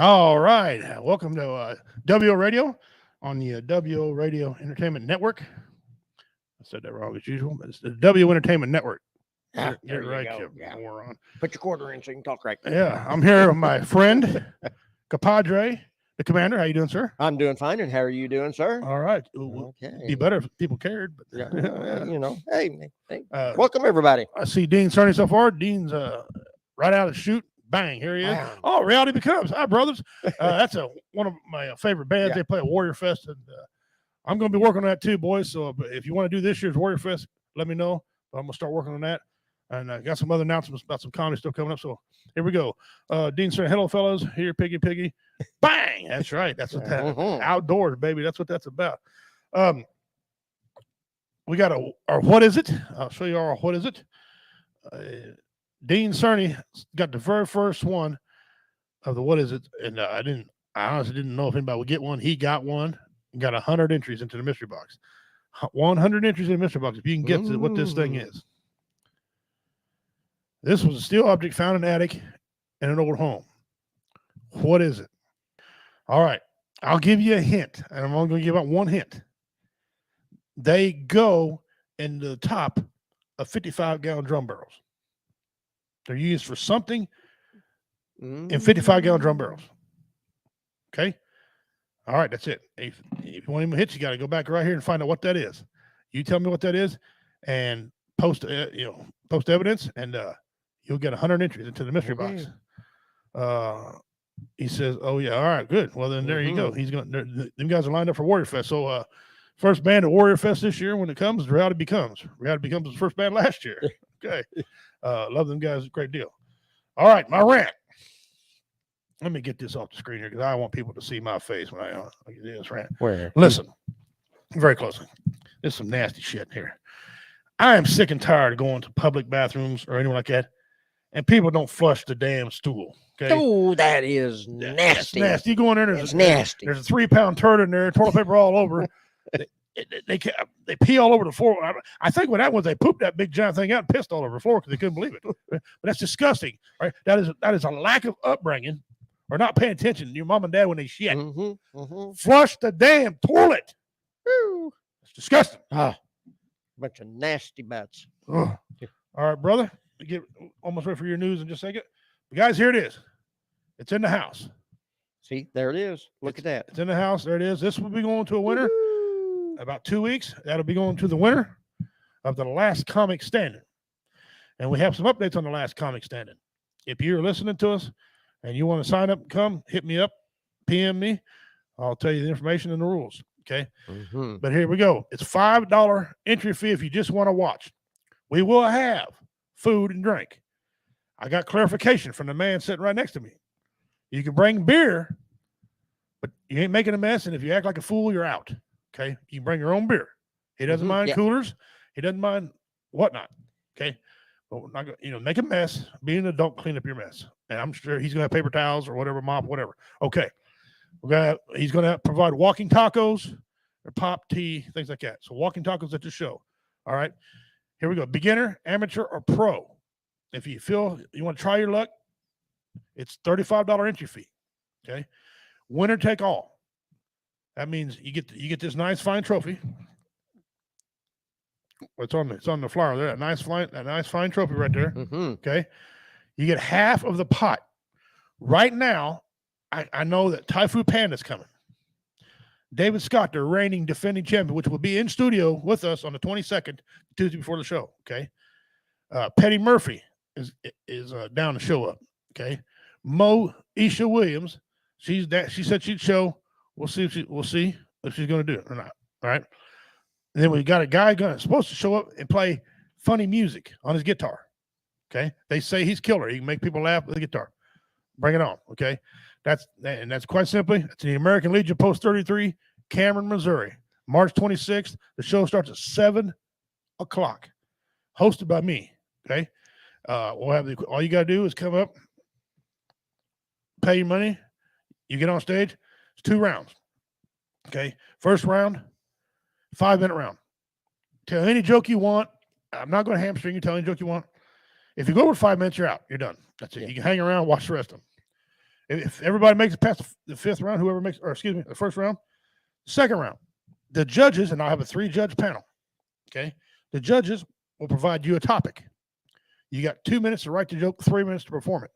All right. Welcome to WO Radio on the WO Radio Entertainment Network. I said that wrong as usual, but it's the W Entertainment Network. Ah, Get there you right, go. you Yeah. moron. Put your quarter in so you can talk right. Yeah, I'm here with my friend, compadre, the commander. How you doing, sir? I'm doing fine. And how are you doing, sir? All right. Okay. Be better if people cared. But Yeah, hey, Uh, welcome everybody. I see Dean starting so far. Dean's right out of the chute. Bang, here he is. Wow. Oh, Reality Becomes. Hi, brothers. That's one of my favorite bands. Yeah. They play at Warrior Fest, and I'm going to be working on that too, boys. So if you want to do this year's Warrior Fest, let me know. I'm going to start working on that. And I got some other announcements about some comedy stuff coming up. So here we go. Dean saying, hello, fellows. Here, Piggy. Bang. That's right. That's what that outdoors, baby. That's what that's about. We got our What Is It? I'll show you our What Is It. Dean Cerny got the very first one of the What Is It, and I honestly didn't know if anybody would get one. He got one, got 100 entries into the mystery box. 100 entries in the mystery box. If you can get to what this thing is. This was a steel object found in an attic in an old home. What is it? All right, I'll give you a hint, and I'm only going to give out one hint. They go in the top of 55-gallon drum barrels. They're used for something in 55-gallon drum barrels. Okay? All right, that's it. If you want him to hit, you got to go back right here and find out what that is. You tell me what that is and post evidence, and you'll get 100 entries into the mystery box. He says, oh, yeah, all right, good. Well, then there you go. He's going. Them guys are lined up for Warrior Fest. So first band at Warrior Fest this year when it comes, Reality Becomes. Reality Becomes was the first band last year. Okay. Love them guys. Great deal. All right, my rant. Let me get this off the screen here because I want people to see my face when I do this rant. Where? Listen, very closely. There's some nasty shit here. I am sick and tired of going to public bathrooms or anything like that, and people don't flush the damn stool. Okay? Oh, that is nasty. That's nasty. You go in there, It's nasty. There's a 3-pound turd in there, toilet paper all over. They pee all over the floor. I think what happened was they pooped that big giant thing out and pissed all over the floor because they couldn't believe it. But that's disgusting, right? That is a lack of upbringing or not paying attention to your mom and dad when they shit. Flush the damn toilet. Woo. It's disgusting. Bunch of nasty butts. All right, brother. We get almost ready for your news in just a second. But guys, here it is. It's in the house. See, there it is. Look at that. It's in the house. There it is. This will be going to a winner. About 2 weeks. That'll be going to the winner of the last comic standing. And we have some updates on the last comic standing. If you're listening to us and you want to sign up and come, hit me up, PM me. I'll tell you the information and the rules. Okay. But here we go. It's $5 entry fee if you just want to watch. We will have food and drink. I got clarification from the man sitting right next to me. You can bring beer, but you ain't making a mess. And if you act like a fool, you're out. Okay. You can bring your own beer. He doesn't mind coolers. He doesn't mind whatnot. Okay. But we're not going to, make a mess. Be an adult, clean up your mess. And I'm sure he's going to have paper towels or whatever, mop, whatever. Okay. He's going to provide walking tacos or pop, tea, things like that. So walking tacos at the show. All right. Here we go. Beginner, amateur, or pro. If you feel you want to try your luck, it's $35 entry fee. Okay. Winner take all. That means you get this nice fine trophy. It's on the flyer there. That nice fine trophy right there. Okay. You get half of the pot. Right now, I know that Typhoon Panda's coming. David Scott, the reigning defending champion, which will be in studio with us on the 22nd, Tuesday before the show. Okay. Petty Murphy is down to show up. Okay. Mo Isha Williams, she said she'd show. We'll see if she's going to do it or not. All right. And then we got a guy supposed to show up and play funny music on his guitar. Okay. They say he's killer. He can make people laugh with the guitar. Bring it on. Okay. That's quite simply, it's the American Legion Post 33, Cameron, Missouri, March 26th. The show starts at 7 o'clock. Hosted by me. Okay. We'll have all you got to do is come up, pay your money. You get on stage. It's 2 rounds. Okay. First round, 5-minute round. Tell any joke you want. I'm not going to hamstring you. Tell any joke you want. If you go over 5 minutes, you're out. You're done. That's it. You can hang around, watch the rest of them. If everybody makes it past the fifth round, whoever makes, or excuse me, the first round, second round, the judges, and I have a 3-judge panel. Okay, the judges will provide you a topic. You got 2 minutes to write the joke, 3 minutes to perform it.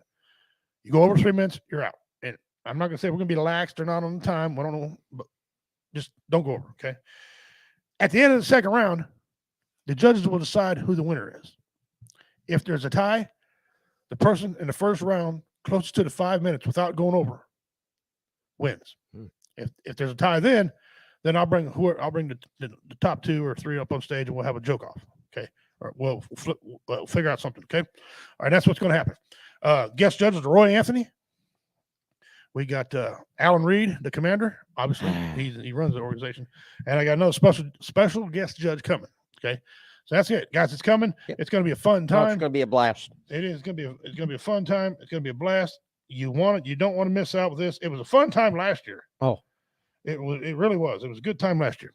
You go over 3 minutes, you're out. And I'm not going to say we're going to be laxed or not on the time. I don't know, but just don't go over. Okay. At the end of the second round, the judges will decide who the winner is. If there's a tie, the person in the first round closest to the 5 minutes without going over wins. If there's a tie, then I'll bring the top 2 or 3 up on stage and we'll have a joke off. Okay. Or we'll figure out something. Okay. All right. That's what's going to happen. Guest judges Roy Anthony. We got Alan Reed, the commander. Obviously, he runs the organization, and I got another special guest judge coming. Okay, so that's it, guys. It's coming. Yep. It's going to be a fun time. It's going to be a blast. It is going to be a fun time. It's going to be a blast. You want it. You don't want to miss out with this. It was a fun time last year. Oh, it really was. It was a good time last year,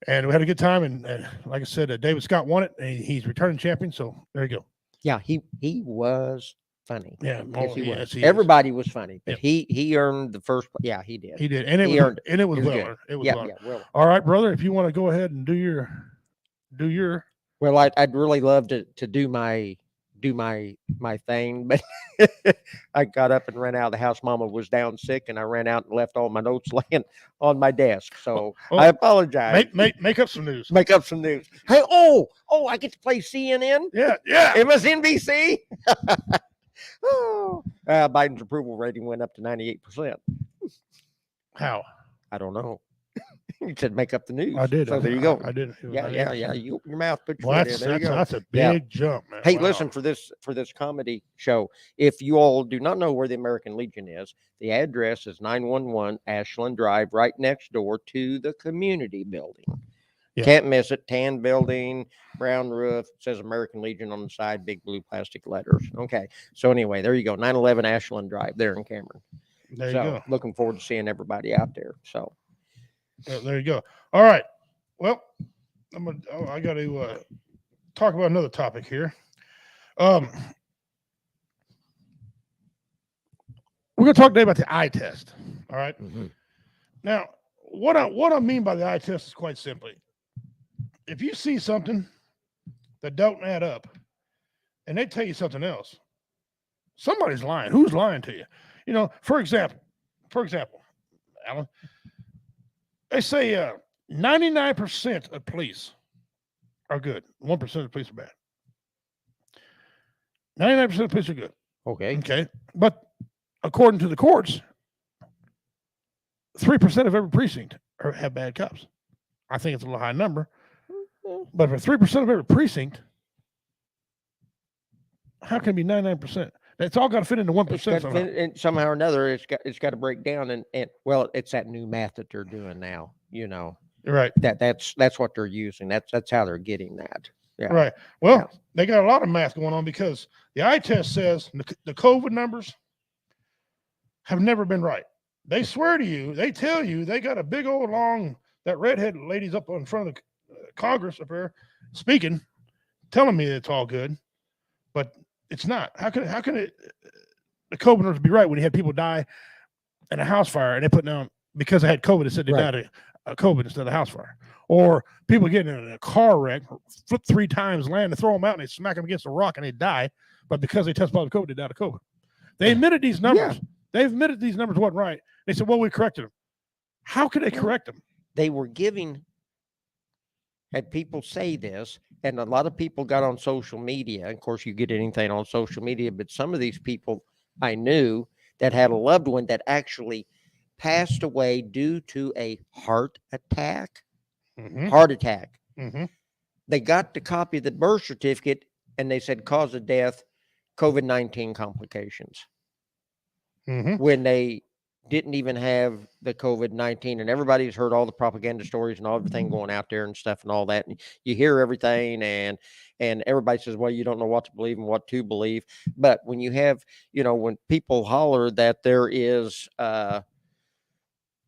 and we had a good time. And like I said, David Scott won it, and he's returning champion. So there you go. Yeah, he was funny. Yeah, yes, everybody was funny, but he earned the first. Yeah, he did. He did, and it was well earned. It was well. Well. All right, brother. If you want to go ahead and do your. Well, I'd really love to do my thing, but I got up and ran out of the house. Mama was down sick, and I ran out and left all my notes laying on my desk. So I apologize. Make up some news. Make up some news. Hey, I get to play CNN. Yeah. MSNBC. Biden's approval rating went up to 98%. How? I don't know. You said make up the news. I did. So there you go. I did. Yeah. You open your mouth, put your well, foot in. There you go. That's a big jump, man. Hey, listen, for this comedy show, if you all do not know where the American Legion is, the address is 911 Ashland Drive, right next door to the community building. Yeah. Can't miss it. Tan building, brown roof, says American Legion on the side, big blue plastic letters. Okay. So anyway, there you go. 911 Ashland Drive there in Cameron. There you go. Looking forward to seeing everybody out there. So there you go. All right. Well, I got to talk about another topic here. We're going to talk today about the eye test. All right. Mm-hmm. Now, what I mean by the eye test is quite simply, if you see something that don't add up and they tell you something else, somebody's lying. Who's lying to you? You know, for example, Alan, they say 99% of police are good. 1% of the police are bad. 99% of the police are good. Okay. But according to the courts, 3% of every precinct have bad cops. I think it's a little high number. But for 3% of every precinct, how can it be 99%? It's all got to fit into 1% somehow. And somehow or another, it's got to break down. And well, it's that new math that they're doing now. You know, right? That's what they're using. That's how they're getting that. Yeah. Right. Well, they got a lot of math going on because the eye test says the COVID numbers have never been right. They swear to you, they tell you they got a big old long, that redhead lady's up in front of the Congress up there speaking, telling me it's all good, but it's not. How can it, the COVID numbers be right when you had people die in a house fire and they put down because they had COVID, they said they died of COVID instead of a house fire, or people getting in a car wreck, flip 3 times, land, they throw them out and they smack them against a rock and they die, but because they test positive COVID, they died of COVID. They admitted these numbers. Yeah. They admitted these numbers wasn't right. They said, well, we corrected them. How could they correct them? They were had people say this, and a lot of people got on social media. Of course, you get anything on social media, but some of these people I knew that had a loved one that actually passed away due to a heart attack. Mm-hmm. Heart attack. Mm-hmm. They got the copy of the birth certificate, and they said cause of death, COVID-19 complications. Mm-hmm. When they didn't even have the COVID-19, and everybody's heard all the propaganda stories and all everything going out there and stuff and all that. And you hear everything and everybody says, well, you don't know what to believe and what to believe. But when you have, when people holler that there is, that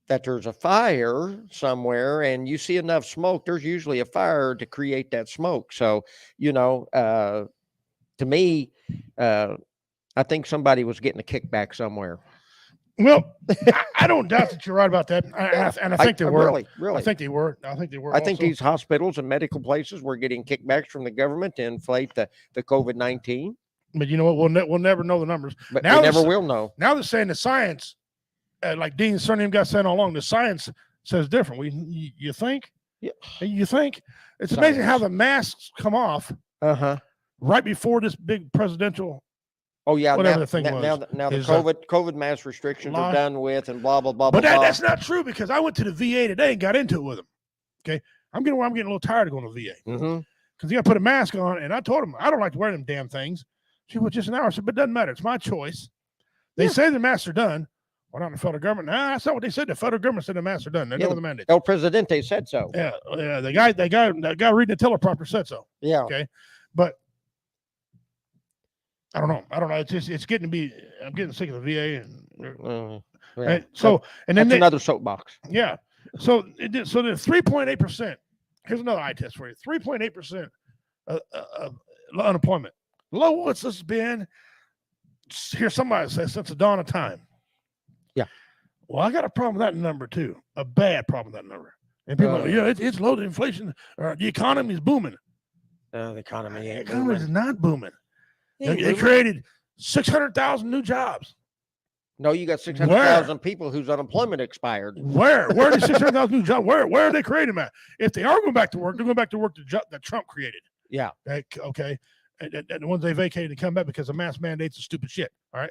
there's a fire somewhere and you see enough smoke, there's usually a fire to create that smoke. So, to me, I think somebody was getting a kickback somewhere. Well, I don't doubt that you're right about that, and I think they were. Really, really. I think they were. I think they were. I think also. these hospitals and medical places were getting kickbacks from the government to inflate the COVID-19. But you know what? We'll never know the numbers. But Now we never will know. Now they're saying the science, like Dean Surname got saying all along, the science says different. You think? Yeah. You think? It's amazing how the masks come off right before this big presidential. Oh yeah, whatever now, the thing now, was. now the COVID mass restrictions are done with, and blah blah blah. But blah. That's not true, because I went to the VA today and got into it with them. Okay, I'm getting a little tired of going to the VA because you got to put a mask on, and I told them I don't like to wear them damn things. She was just an hour. I said, but it doesn't matter. It's my choice. They say the masks are done. Why not the federal government? Nah, that's not what they said. The federal government said the masks are done. They're done with the mandate. El Presidente said so. Yeah. The guy reading the teleprompter said so. Yeah. Okay, but I don't know. It's getting to be. I'm getting sick of the VA, and right? So and then that's another soapbox. Yeah. So the 3.8%. Here's another eye test for you. 3.8% unemployment. Lowest it's been. Here, somebody says since the dawn of time. Yeah. Well, I got a problem with that number too. A bad problem with that number. And people are like, it's low. The inflation, or the economy is booming. The economy ain't booming. Is not booming. They created 600,000 new jobs. No, you got 600,000 people whose unemployment expired. Where are the 600,000 new jobs? Where are they creating them at? If they are going back to work, they're going back to work that Trump created. Yeah. Okay. And the ones they vacated to come back because of mass mandates and stupid shit. All right.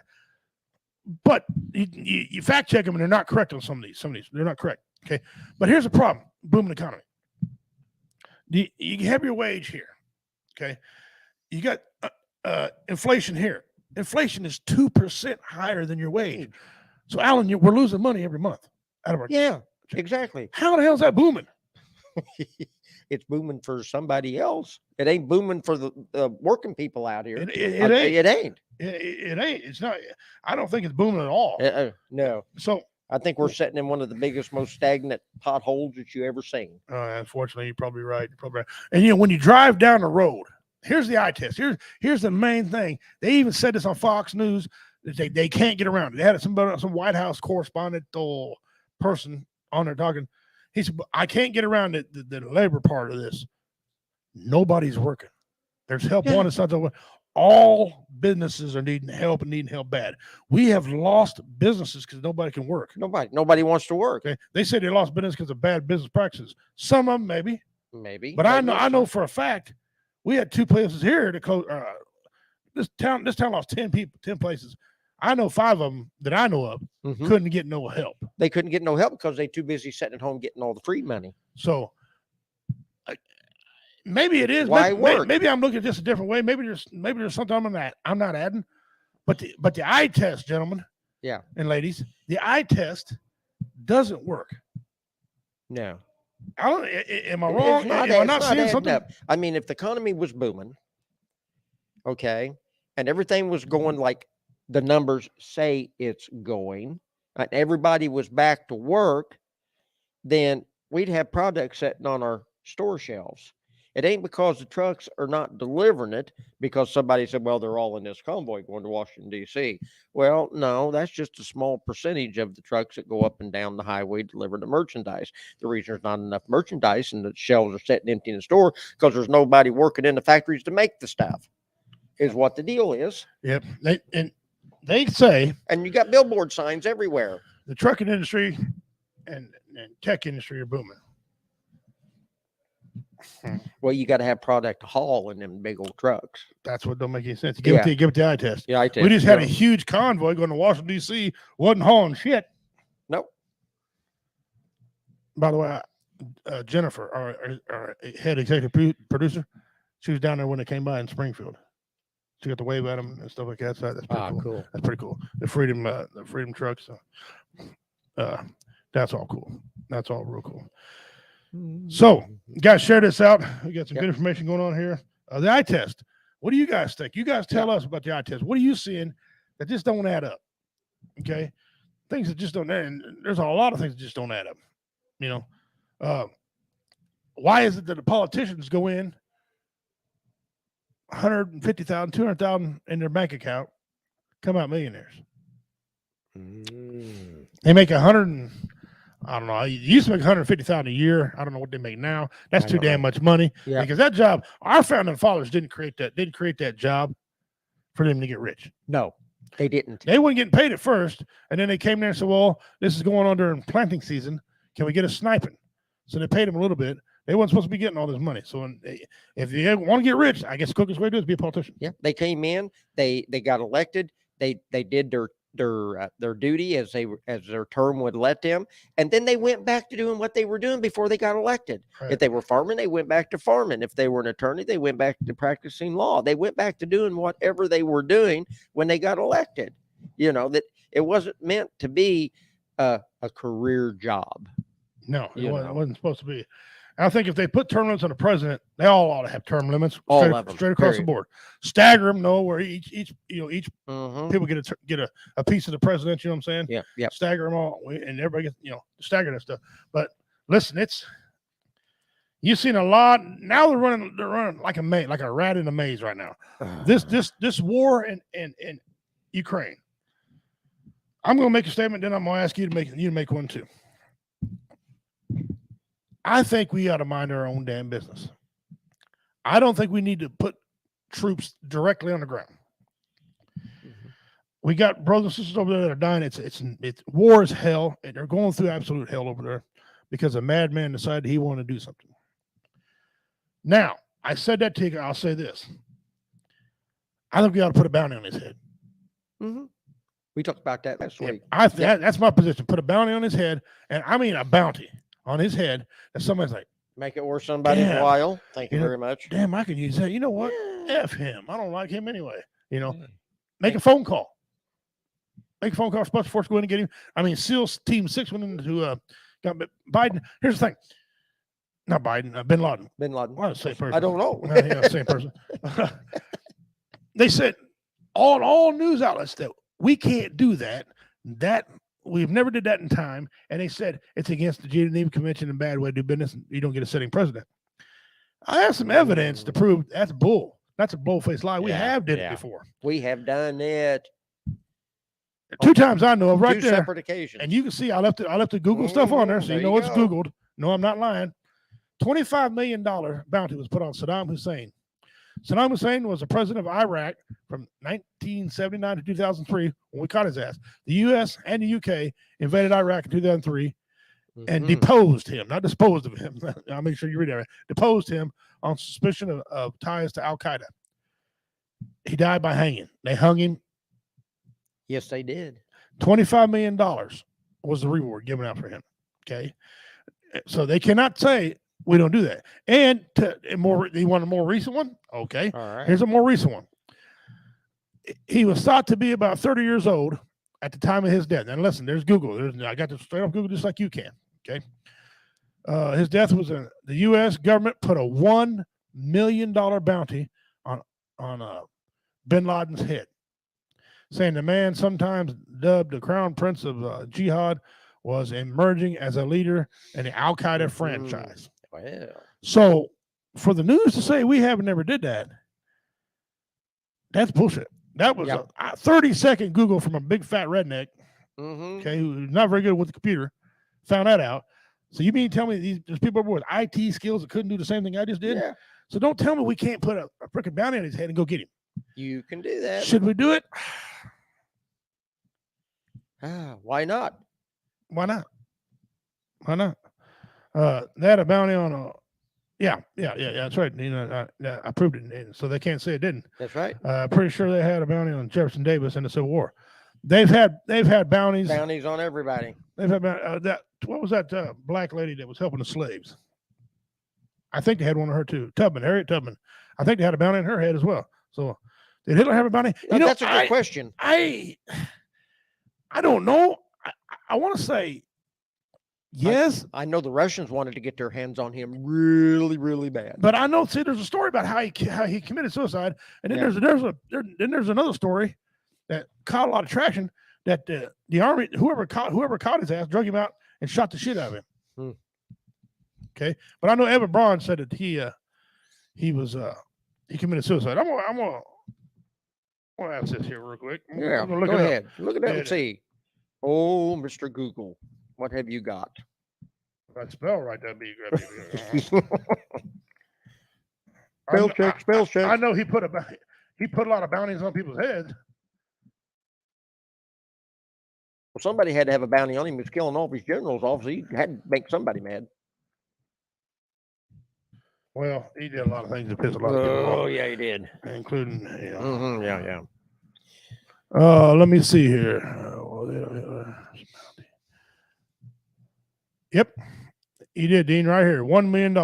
But you fact check them and they're not correct on some of these. They're not correct. Okay. But here's the problem: booming economy. You have your wage here. Okay. You got inflation here. Inflation is 2% higher than your wage. So, Alan, we're losing money every month out of our. Yeah, exactly. How the hell is that booming? It's booming for somebody else. It ain't booming for the working people out here. It ain't. It ain't. It ain't. It's not. I don't think it's booming at all. No. So I think we're sitting in one of the biggest, most stagnant potholes that you ever seen. Unfortunately, you're probably right. And when you drive down the road, here's the eye test. Here's the main thing. They even said this on Fox News that they can't get around it. They had some White House correspondent or person on there talking. He said, I can't get around the labor part of this. Nobody's working. There's help on and something. All businesses are needing help bad. We have lost businesses because nobody can work. Nobody wants to work. Okay. They say they lost business because of bad business practices. Some of them maybe. But maybe I know for a fact we had 2 places here to close. This town lost 10 places. I know 5 of them that I know of couldn't get no help. They couldn't get no help because they're too busy sitting at home getting all the free money. So maybe it is. Why work? Maybe I'm looking at this a different way. Maybe there's something I'm not adding. But the eye test, gentlemen, and ladies, the eye test doesn't work. No. Am I wrong? Am I not seeing something? I mean, if the economy was booming, okay, and everything was going like the numbers say it's going, and everybody was back to work, then we'd have products sitting on our store shelves. It ain't because the trucks are not delivering it because somebody said, well, they're all in this convoy going to Washington, D.C. Well, no, that's just a small percentage of the trucks that go up and down the highway delivering the merchandise. The reason there's not enough merchandise and the shelves are sitting empty in the store because there's nobody working in the factories to make the stuff is what the deal is. Yep. They say, and you got billboard signs everywhere. The trucking industry and tech industry are booming. Well, you got to have product to haul in them big old trucks. That's what don't make any sense. Give it the eye test. Yeah, eye test. We just had a huge convoy going to Washington, D.C. Wasn't hauling shit. Nope. By the way, Jennifer, our head executive producer, she was down there when they came by in Springfield. She got to wave at them and stuff like that. So that's pretty cool. That's pretty cool. The Freedom trucks. That's all cool. That's all real cool. So, guys, share this out. We got some good information going on here. The eye test. What do you guys think? You guys tell us about the eye test. What are you seeing that just don't add up? Okay, things that just don't. And there's a lot of things that just don't add up. You know, why is it that the politicians go in 150,000, 200,000 in their bank account, come out millionaires. Mm. They make I don't know. You used to make 150,000 a year. I don't know what they make now. That's I too don't damn know. much money. Yeah. Because that job, our founding fathers didn't create that job for them to get rich. No, they didn't. They weren't getting paid at first, and then they came there and said, "Well, this is going on during planting season. Can we get a sniping?" So they paid them a little bit. They weren't supposed to be getting all this money. So if you want to get rich, I guess the quickest way to do it is be a politician. Yeah, they came in, they got elected, they did their duty as their term would let them, and then they went back to doing what they were doing before they got elected. Right. If they were farming, they went back to farming. If they were an attorney, they went back to practicing law. They went back to doing whatever they were doing when they got elected. You know, that it wasn't meant to be a career job. No, it You wasn't, know. it wasn't supposed to be. I think if they put term limits on the president, they all ought to have term limits All straight, of them, straight across the period. board. Stagger them, no, where each Mhm. people get a piece of the president. You know what I'm saying? Yeah, yeah. Stagger them all, and everybody gets stagger that stuff. But listen, you've seen a lot now. They're running like a rat in a maze right now. This war in Ukraine. I'm going to make a statement, then I'm going to ask you to make one too. I think we ought to mind our own damn business. I don't think we need to put troops directly on the ground. Mhm. We got brothers and sisters over there that are dying. It's war is hell, and they're going through absolute hell over there because a madman decided he wanted to do something. Now, I said that to you. I'll say this. I think we ought to put a bounty on his head. Mhm. We talked about that last week. That's my position. Put a bounty on his head, and I mean a bounty on his head that somebody's like, Make it worth somebody's Damn. while. Thank you You know, very much. damn, I can use that. You know what? Yeah. F him. I don't like him anyway. Yeah. Make a phone call. Make a phone call. Special Force go in and get him. I mean, SEALs Team 6 went into got Biden. Here's the thing. Not Biden. Bin Laden. Bin Laden. Well, same person. I don't know. Yeah, same person. They said all news outlets that we can't do that. That we've never did that in time, and they said it's against the Geneva Convention and bad way to do business. And you don't get a sitting president. I have some evidence to prove that's bull. That's a bull-faced lie. We have did it before. We have done it 2 times I know of, right 2 there. separate occasions. And you can see I left the Google stuff on there, so There you know you it's go. Googled. No, I'm not lying. $25 million bounty was put on Saddam Hussein. Saddam Hussein was the president of Iraq from 1979 to 2003 when we caught his ass. The U.S. and the U.K. invaded Iraq in 2003 and deposed him, not disposed of him. I'll make sure you read that right. Deposed him on suspicion of ties to Al-Qaeda. He died by hanging. They hung him. Yes, they did. $25 million was the reward given out for him. Okay. So they cannot say we don't do that. And you want a more recent one? Okay. All right. Here's a more recent one. He was thought to be about 30 years old at the time of his death. And listen, there's Google. I got this straight off Google just like you can. Okay. His death was the U.S. government put a $1 million bounty on Bin Laden's head, saying the man, sometimes dubbed the crown prince of jihad, was emerging as a leader in the Al-Qaeda franchise. Well, So for the news to say we haven't never did that, that's bullshit. That was a 30-second Google from a big fat redneck, okay, who's not very good with the computer, found that out. So you mean tell me there's people over with IT skills that couldn't do the same thing I just did? yeah, So don't tell me we can't put a freaking bounty on his head and go get him. you can do that. Should we do it? Why not? Why not? Why not? They had a bounty on a. Yeah, that's right. I proved it, so they can't say it didn't. That's right. Pretty sure they had a bounty on Jefferson Davis in the Civil War. They've had bounties. Bounties on everybody. They've had what was that black lady that was helping the slaves? I think they had one of her too. Harriet Tubman. I think they had a bounty on her head as well. So did Hitler have a bounty? That's a good question. I don't know. I want to say yes. I know the Russians wanted to get their hands on him really, really bad. But I know. See, there's a story about how he committed suicide, and then there's another story that caught a lot of traction. That the army, whoever caught his ass, drug him out and shot the shit out of him. Okay, but I know Evan Braun said that he committed suicide. I'm gonna Well, that's this here real quick. Yeah, I'm gonna look go it up. ahead. Look it up Yeah, and see. Oh, Mr. Google, what have you got? If I spell right, that'd be good. Spell check, spell check. I know he put a lot of bounties on people's heads. Well, somebody had to have a bounty on him. He was killing all of his generals off, so he had to make somebody mad. Well, he did a lot of things to piss a lot of people off. Oh, yeah, he did. Including, Yeah. let me see here. Yep, he did, Dean, right here. $1 million,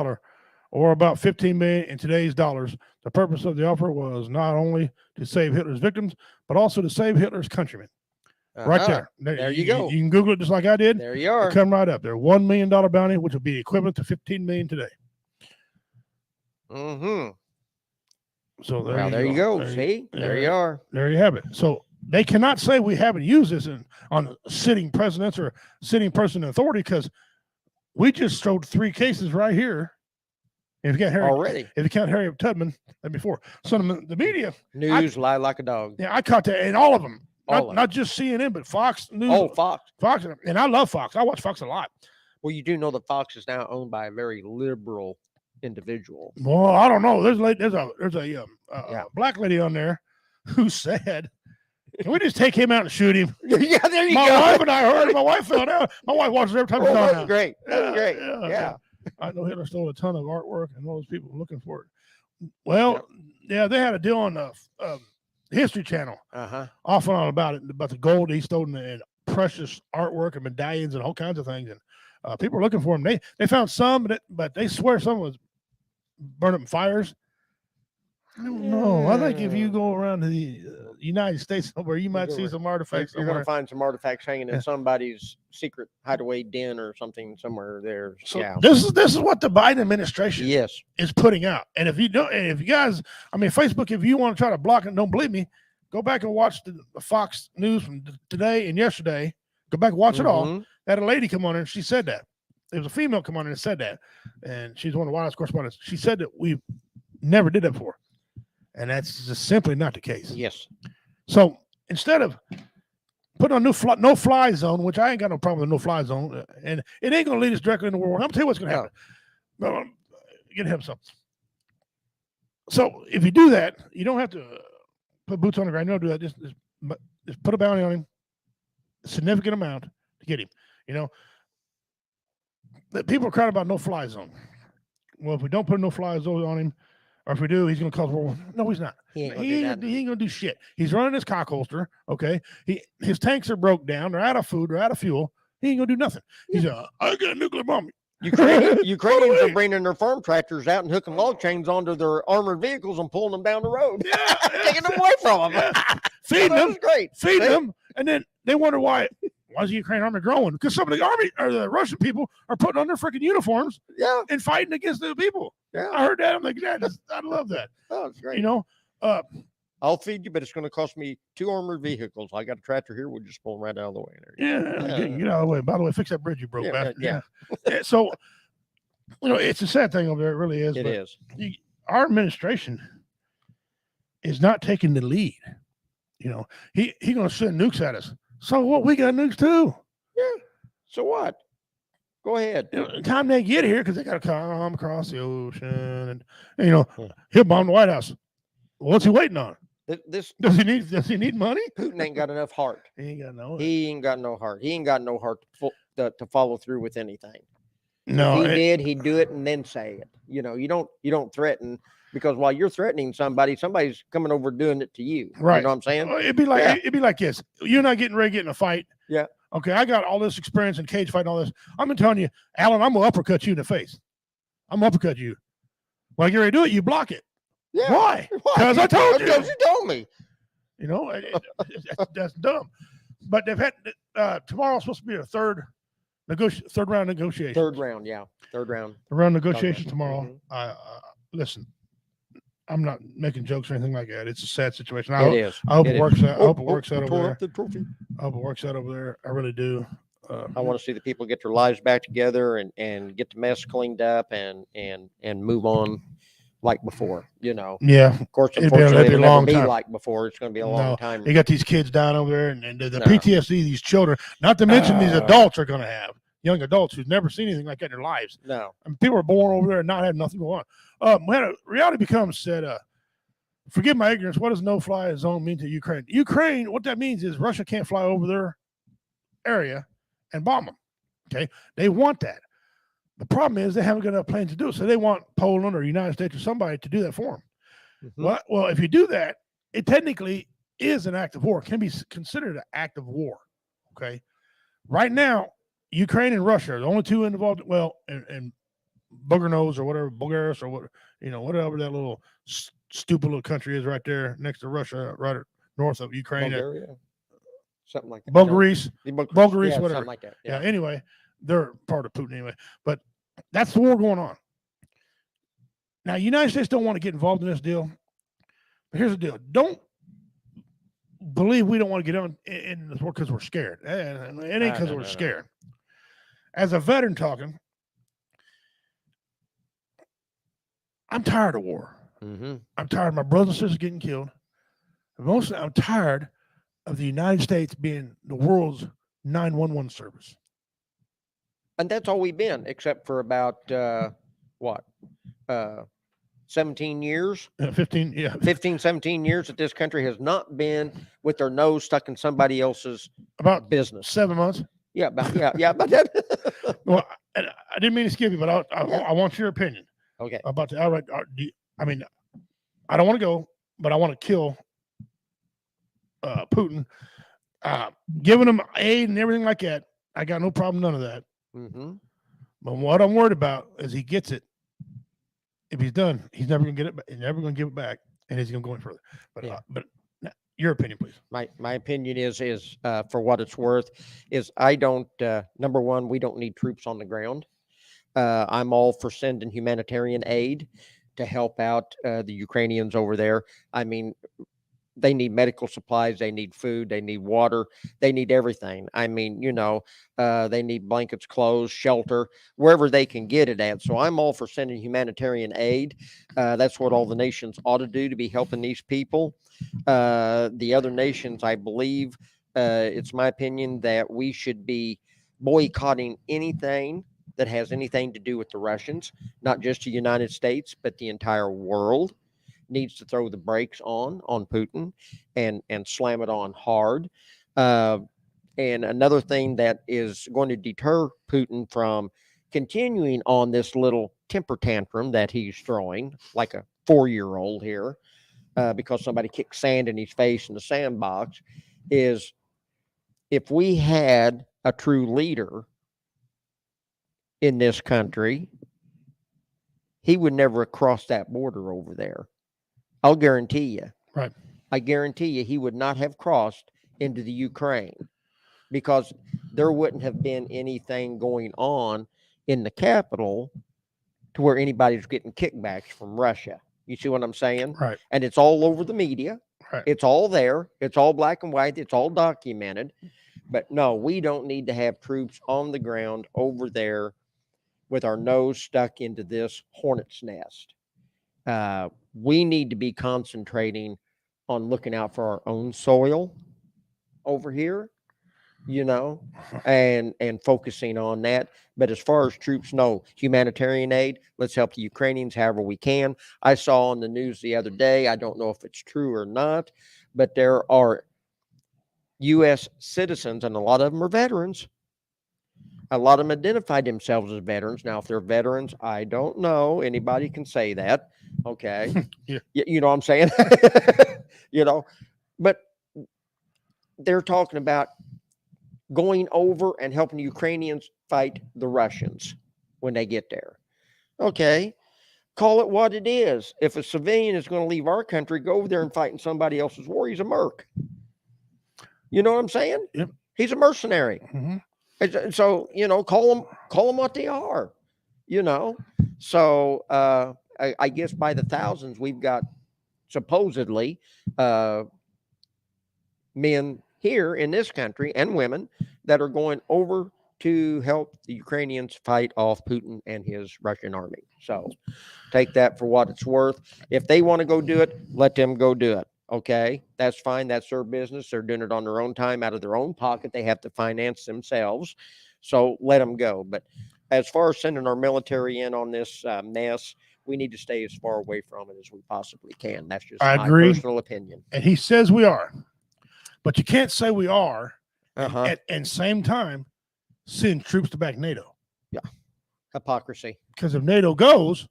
or about 15 million in today's dollars. The purpose of the offer was not only to save Hitler's victims, but also to save Hitler's countrymen. Right there. There you go. You can Google it just like I did. There you are. Come right up there. $1 million bounty, which would be equivalent to 15 million today. So there you go. See, there you are. There you have it. So they cannot say we haven't used this on sitting presidents or sitting person in authority, because we just showed 3 cases right here. If you count Harry Tubman, that'd be 4. So the media news lie like a dog. Yeah, I caught that in all of them. Not just CNN, but Fox News. Oh, Fox. And I love Fox. I watch Fox a lot. Well, you do know that Fox is now owned by a very liberal individual. Well, I don't know. There's a black lady on there who said, "Can we just take him out and shoot him?" Yeah, there you go. My wife and I heard. My wife found out. My wife watches every time he's on. That's great. That's great. Yeah. I know Hitler stole a ton of artwork, and all those people were looking for it. Well, yeah, they had a deal on the History Channel, off and on about the gold he stole and precious artwork and medallions and all kinds of things, and people were looking for him. They found some, but they swear some was burned up in fires. I don't know. I think if you go around to the United States somewhere, you might see some artifacts. You're going to find some artifacts hanging in somebody's secret hideaway den or something somewhere there. So this is what the Biden administration is putting out. And if you don't, and if you guys, Facebook, if you want to try to block it, don't believe me, go back and watch the Fox News from today and yesterday. Go back and watch it all. That a lady come on and she said that. There was a female come on and said that. And she's one of the White House correspondents. She said that we never did that before. And that's just simply not the case. Yes. So instead of putting on no-fly zone, which I ain't got no problem with no-fly zone, and it ain't going to lead us directly into World War. I'm going to tell you what's going to happen. No, get him something. So if you do that, you don't have to put boots on the ground. You don't do that. Just put a bounty on him, a significant amount to get him. That people are crying about no-fly zone. Well, if we don't put a no-fly zone on him, or if we do, he's going to cause World War. No, he's not. He ain't going to do shit. He's running his cock holster. Okay, his tanks are broke down. They're out of food. They're out of fuel. He ain't going to do nothing. He's I got a nuclear bomb. Ukrainians are bringing their farm tractors out and hooking log chains onto their armored vehicles and pulling them down the road. Taking them away from them. Feeding them. Great. Feeding them. And then they wonder why is the Ukrainian army growing? Because some of the army or the Russian people are putting on their freaking uniforms and fighting against the people. Yeah. I heard that. I'm like, I love that. Oh, it's great. I'll feed you, but it's going to cost me 2 armored vehicles. I got a tractor here. We'll just pull them right out of the way. Get out of the way. By the way, fix that bridge you broke. So, it's a sad thing over there. It really is. It is. Our administration is not taking the lead. He going to send nukes at us. So what? We got nukes too. Yeah. So what? Go ahead. The time they get here, because they got to come across the ocean, and he'll bomb the White House. What's he waiting on? Does he need money? Putin ain't got enough heart. He ain't got no. He ain't got no heart. He ain't got no heart to follow through with anything. No, if he did, he'd do it and then say it. You don't threaten, because while you're threatening somebody's coming over doing it to you. Right. You know what I'm saying? It'd be like this. You're not getting ready to get in a fight. Yeah. Okay, I got all this experience in cage fight and all this. I'm telling you, Alan, I'm gonna uppercut you in the face. I'm gonna uppercut you. When I get ready to do it, you block it. Yeah. Why? Because I told you. Because you told me. That's dumb. But they've had tomorrow's supposed to be a third round negotiation. Third round, yeah. Third round. The round negotiations tomorrow. Listen, I'm not making jokes or anything like that. It's a sad situation. I hope it works out. I hope it works out over there. The trophy. I hope it works out over there. I really do. I want to see the people get their lives back together and get the mess cleaned up and move on like before. You know, Yeah, of course, it'd be unfortunately, a it'll never long be time. like before. It's going to be a long No, time. you got these kids down over there, and the No. PTSD these children, not to mention these adults are going to have, young adults who've never seen anything like that in their lives. No. I mean, people are born over there and not having nothing going on. When reality becomes said, forgive my ignorance, what does no-fly zone mean to Ukraine? Ukraine, what that means is Russia can't fly over their area and bomb them. Okay, they want that. The problem is they haven't got enough planes to do it, so they want Poland or United States or somebody to do that for them. Well, if you do that, it technically is an act of war. It can be considered an act of war. Okay, right now, Ukraine and Russia are the only two involved. Well, and Booger Nose or whatever, Bulgaris or what, whatever that little stupid little country is right there next to Russia, right north of Ukraine. Bulgaria, something like that. Bulgaris, yeah, whatever. Something like that. Yeah. Anyway, they're part of Putin anyway. But that's the war going on. Now, the United States don't want to get involved in this deal. But here's the deal. Don't believe we don't want to get on in this war because we're scared. It ain't because we're scared. As a veteran talking, I'm tired of war. I'm tired of my brothers and sisters getting killed. Mostly, I'm tired of the United States being the world's 911 service. And that's all we've been, except for about 17 years? 15, yeah. 15, 17 years that this country has not been with their nose stuck in somebody else's about business. 7 months. Yeah, about that. Well, I didn't mean to skip you, but I want your opinion. Okay. About the outright. I mean, I don't want to go, but I want to kill Putin. Giving him aid and everything like that, I got no problem, none of that. But what I'm worried about is he gets it. If he's done, he's never going to get it. He's never going to give it back, and he's going to go any further. But your opinion, please. My opinion is for what it's worth, is I don't. Number one, we don't need troops on the ground. I'm all for sending humanitarian aid to help out the Ukrainians over there. I mean, they need medical supplies, they need food, they need water, they need everything. I mean, they need blankets, clothes, shelter, wherever they can get it at. So I'm all for sending humanitarian aid. That's what all the nations ought to do to be helping these people. The other nations, I believe, it's my opinion that we should be boycotting anything that has anything to do with the Russians, not just the United States, but the entire world needs to throw the brakes on Putin and slam it on hard. And another thing that is going to deter Putin from continuing on this little temper tantrum that he's throwing, like a 4-year-old here, because somebody kicked sand in his face in the sandbox, is if we had a true leader in this country, he would never have crossed that border over there. I'll guarantee you. Right. I guarantee you he would not have crossed into the Ukraine because there wouldn't have been anything going on in the capital to where anybody's getting kickbacks from Russia. You see what I'm saying? Right. And it's all over the media. Right. It's all there. It's all black and white. It's all documented. But no, we don't need to have troops on the ground over there with our nose stuck into this hornet's nest. We need to be concentrating on looking out for our own soil over here, and focusing on that. But as far as troops, no, humanitarian aid, let's help the Ukrainians however we can. I saw on the news the other day, I don't know if it's true or not, but there are U.S. citizens, and a lot of them are veterans. A lot of them identified themselves as veterans. Now, if they're veterans, I don't know. Anybody can say that. Okay. Yeah. You know what I'm saying? But they're talking about going over and helping the Ukrainians fight the Russians when they get there. Okay. Call it what it is. If a civilian is going to leave our country, go over there and fight in somebody else's war, he's a merc. You know what I'm saying? Yep. He's a mercenary. Mm-hmm. So, call them what they are, So I guess by the thousands, we've got supposedly men here in this country and women that are going over to help the Ukrainians fight off Putin and his Russian army. So take that for what it's worth. If they want to go do it, let them go do it. Okay, that's fine. That's their business. They're doing it on their own time, out of their own pocket. They have to finance themselves. So let them go. But as far as sending our military in on this mess, we need to stay as far away from it as we possibly can. That's just I my agree. personal opinion. And he says we are, but you can't say we are and same time send troops to back NATO. Yeah, hypocrisy. Because if NATO goes,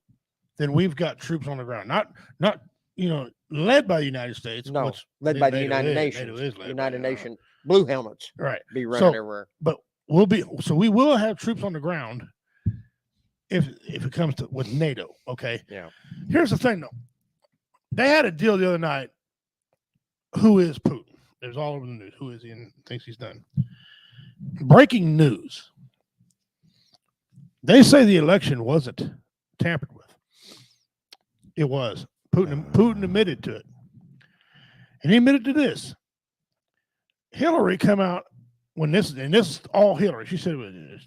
then we've got troops on the ground. Not led by the United States. No, which led by the NATO United is. Nations. NATO is led United by, Nations blue helmets. Right. Be running everywhere. But we will have troops on the ground if it comes to with NATO. Okay. Yeah. Here's the thing though. They had a deal the other night. Who is Putin? There's all over the news. Who is he and thinks he's done? Breaking news. They say the election wasn't tampered with. It was. Putin admitted to it. And he admitted to this. Hillary come out when this is all Hillary. She said it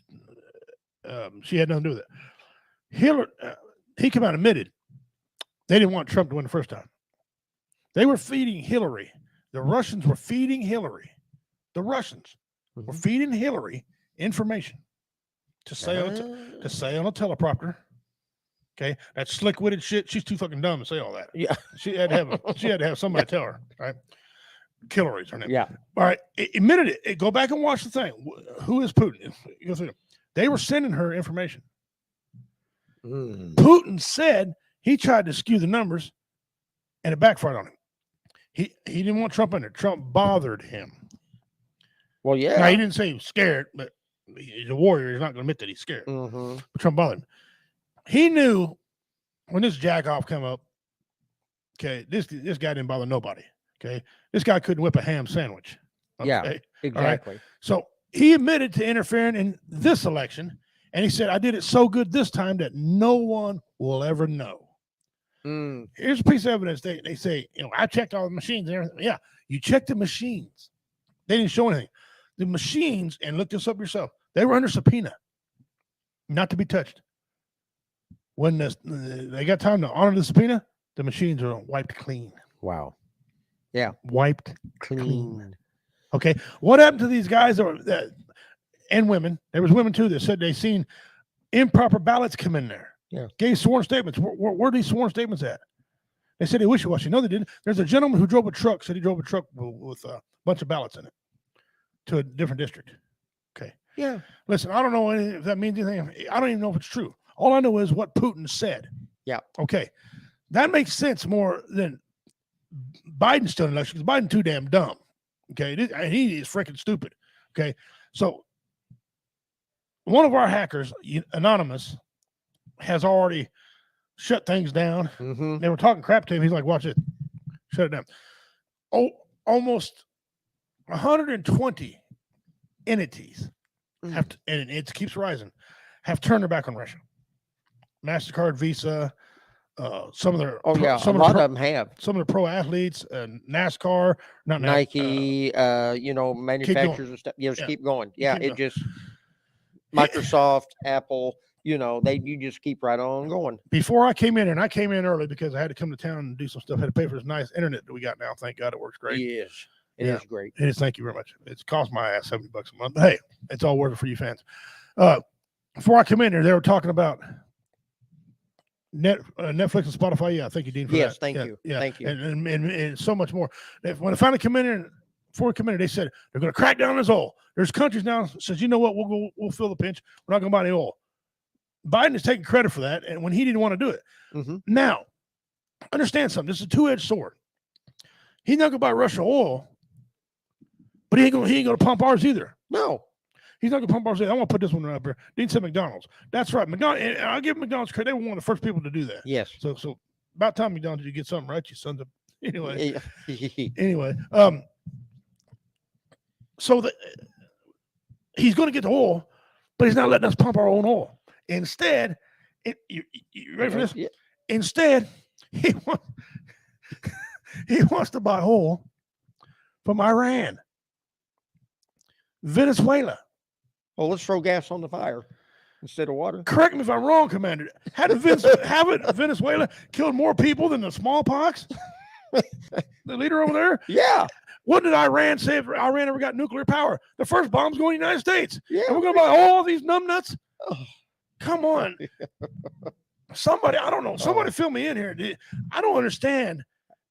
was, she had nothing to do with it. Hillary, he came out and admitted they didn't want Trump to win the first time. They were feeding Hillary. The Russians were feeding Hillary. The Russians were feeding Hillary information to say on a teleprompter. Okay, that slick-witted shit. She's too fucking dumb to say all that. Yeah, she had to have somebody tell her. Right, Hillary's her name. Yeah. All right, admitted it. Go back and watch the thing. Who is Putin? You go through them. They were sending her information. Putin said he tried to skew the numbers, and it backfired on him. He didn't want Trump in there. Trump bothered him. Well, yeah. Now, he didn't say he was scared, but he's a warrior. He's not going to admit that he's scared. But Trump bothered him. He knew when this jack-off come up, okay, this guy didn't bother nobody, okay? This guy couldn't whip a ham sandwich. Okay? Yeah, exactly. Right? So he admitted to interfering in this election, and he said, I did it so good this time that no one will ever know. Here's a piece of evidence. They say, I checked all the machines and everything. Yeah, you checked the machines. They didn't show anything. The machines, and look this up yourself, they were under subpoena, not to be touched. When they got time to honor the subpoena, the machines are wiped clean. Wow. Yeah. Wiped clean. Okay. What happened to these guys and women? There was women too that said they seen improper ballots come in there. Yeah. Gave sworn statements. Where are these sworn statements at? They said they wishy-washy. No, they didn't. There's a gentleman who drove a truck, said he drove a truck with a bunch of ballots in it to a different district. Okay. Yeah. Listen, I don't know if that means anything. I don't even know if it's true. All I know is what Putin said. Yeah. Okay. That makes sense more than Biden still in election because Biden's too damn dumb. Okay. And he is freaking stupid. Okay. So one of our hackers, Anonymous, has already shut things down. They were talking crap to him. He's like, watch it. Shut it down. Oh, almost 120 entities have to, and it keeps rising, have turned their back on Russia. MasterCard, Visa, some of their a lot of them have. Some of the pro athletes, NASCAR, not Nike, manufacturers and stuff. Just keep going. Yeah, keep going. Just Microsoft, Apple. You just keep right on going. Before I came in, and I came in early because I had to come to town and do some stuff. I had to pay for this nice internet that we got now. Thank God it works great. Yes, it is great. It is. Thank you very much. It's cost my ass $70 a month, but hey, it's all worth it for you fans. Before I come in here, they were talking about Netflix and Spotify. Yeah, thank you, Dean. For yes, that. thank you. Yeah, thank you. And so much more. When I finally come in here, before we come in here, they said they're going to crack down on this oil. There's countries now that says, you know what, we'll fill the pinch. We're not going to buy any oil. Biden is taking credit for that, and when he didn't want to do it. Now, understand something. This is a two-edged sword. He's not going to buy Russian oil, but he ain't going to pump ours either. No. He's not going to pump ours either. I want to put this one up here. Dean said McDonald's. That's right. McDonald's. And I'll give McDonald's credit. They were one of the first people to do that. Yes. So about time McDonald's, you get something right, you sons of. Anyway. Anyway. So he's going to get the oil, but he's not letting us pump our own oil. Instead, you ready for this? Yeah. Instead, he wants to buy oil from Iran, Venezuela. Well, let's throw gas on the fire instead of water. Correct me if I'm wrong, Commander. Haven't Venezuela killed more people than the smallpox? The leader over there? Yeah. What did Iran say if Iran ever got nuclear power? The first bomb's going to the United States. Yeah. And we're going to buy all these numbnuts? Oh. Come on. Somebody, I don't know. Somebody fill me in here. I don't understand.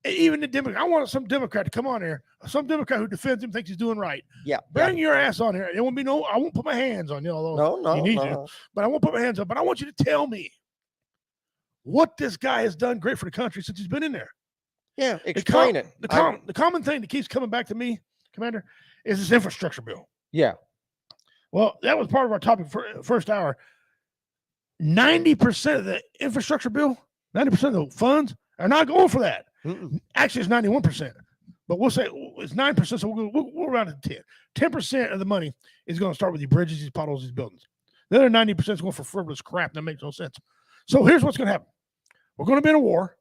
Even the Democrat, I want some Democrat to come on here. Some Democrat who defends him, thinks he's doing right. Yeah. Bring your ass on here. It won't be I won't put my hands on you, although No. you need to. But I won't put my hands up. But I want you to tell me what this guy has done great for the country since he's been in there. Yeah, explain it. The common thing that keeps coming back to me, Commander, is this infrastructure bill. Yeah. Well, that was part of our topic for first hour. 90% of the infrastructure bill, 90% of the funds are not going for that. Mm-mm. Actually, it's 91%. But we'll say it's 9%, so we'll round it to 10. 10% of the money is going to start with these bridges, these potholes, these buildings. The other 90% is going for frivolous crap that makes no sense. So here's what's going to happen. We're going to be in a war.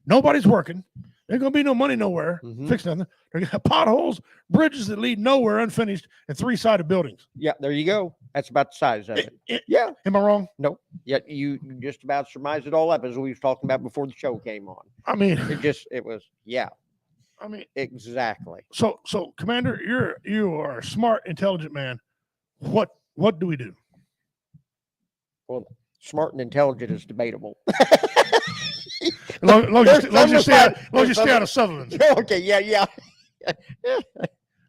Nobody's working. There's going to be no money nowhere. Fix nothing. They're going to have potholes, bridges that lead nowhere unfinished, and 3-sided buildings. Yeah, there you go. That's about the size of it. Yeah. Am I wrong? No. Yet you just about surmised it all up as we was talking about before the show came on. I mean, it was, yeah. I mean, exactly. So Commander, you are a smart, intelligent man. What do we do? Well, smart and intelligent is debatable. As long as you stay out of Sutherland's. Okay, yeah.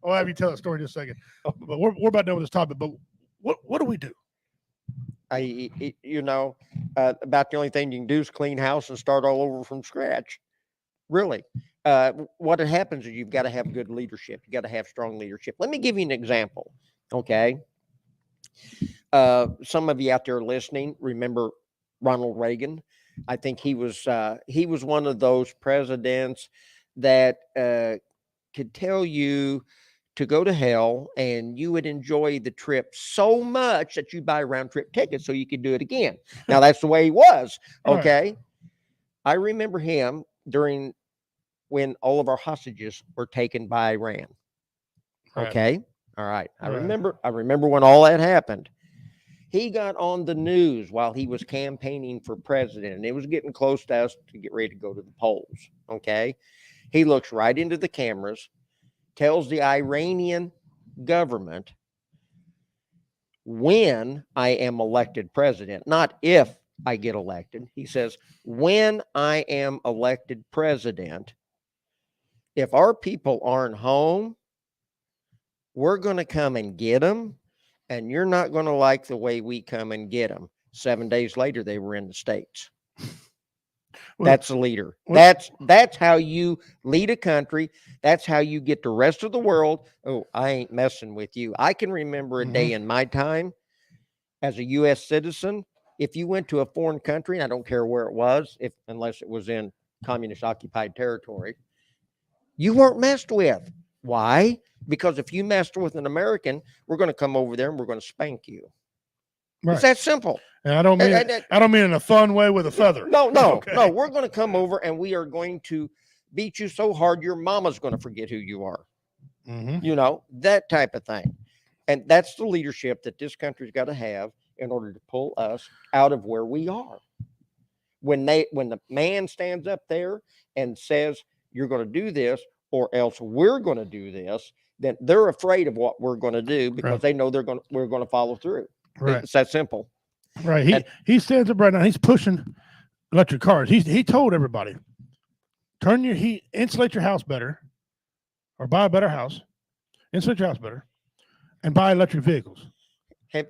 I'll have you tell a story in just a second. But we're about done with this topic. But what do we do? About the only thing you can do is clean house and start all over from scratch. Really. What happens is you've got to have good leadership. You got to have strong leadership. Let me give you an example. Okay. Some of you out there listening remember Ronald Reagan. I think he was one of those presidents that could tell you to go to hell and you would enjoy the trip so much that you buy round trip tickets so you could do it again. Now that's the way he was. Okay. Right. I remember him during when all of our hostages were taken by Iran. Right. Okay. All right. I remember when all that happened. He got on the news while he was campaigning for president, and it was getting close to us to get ready to go to the polls. Okay. He looks right into the cameras, tells the Iranian government when I am elected president, not if I get elected. He says, when I am elected president, if our people aren't home, we're going to come and get them. And you're not going to like the way we come and get them. 7 days later, they were in the States. That's a leader. That's how you lead a country. That's how you get the rest of the world. Oh, I ain't messing with you. I can remember a day in my time as a U.S. citizen. If you went to a foreign country, and I don't care where it was, unless it was in communist occupied territory, you weren't messed with. Why? Because if you messed with an American, we're going to come over there and we're going to spank you. Right. It's that simple. And I don't mean in a fun way with a feather. No. Okay. No. We're going to come over and we are going to beat you so hard your mama's going to forget who you are. That type of thing. And that's the leadership that this country's got to have in order to pull us out of where we are. When the man stands up there and says, you're going to do this, or else we're going to do this, then they're afraid of what we're going to do because they know we're going to follow through. Right. It's that simple. Right. He stands up right now. He's pushing electric cars. He told everybody, insulate your house better, or buy a better house, insulate your house better, and buy electric vehicles.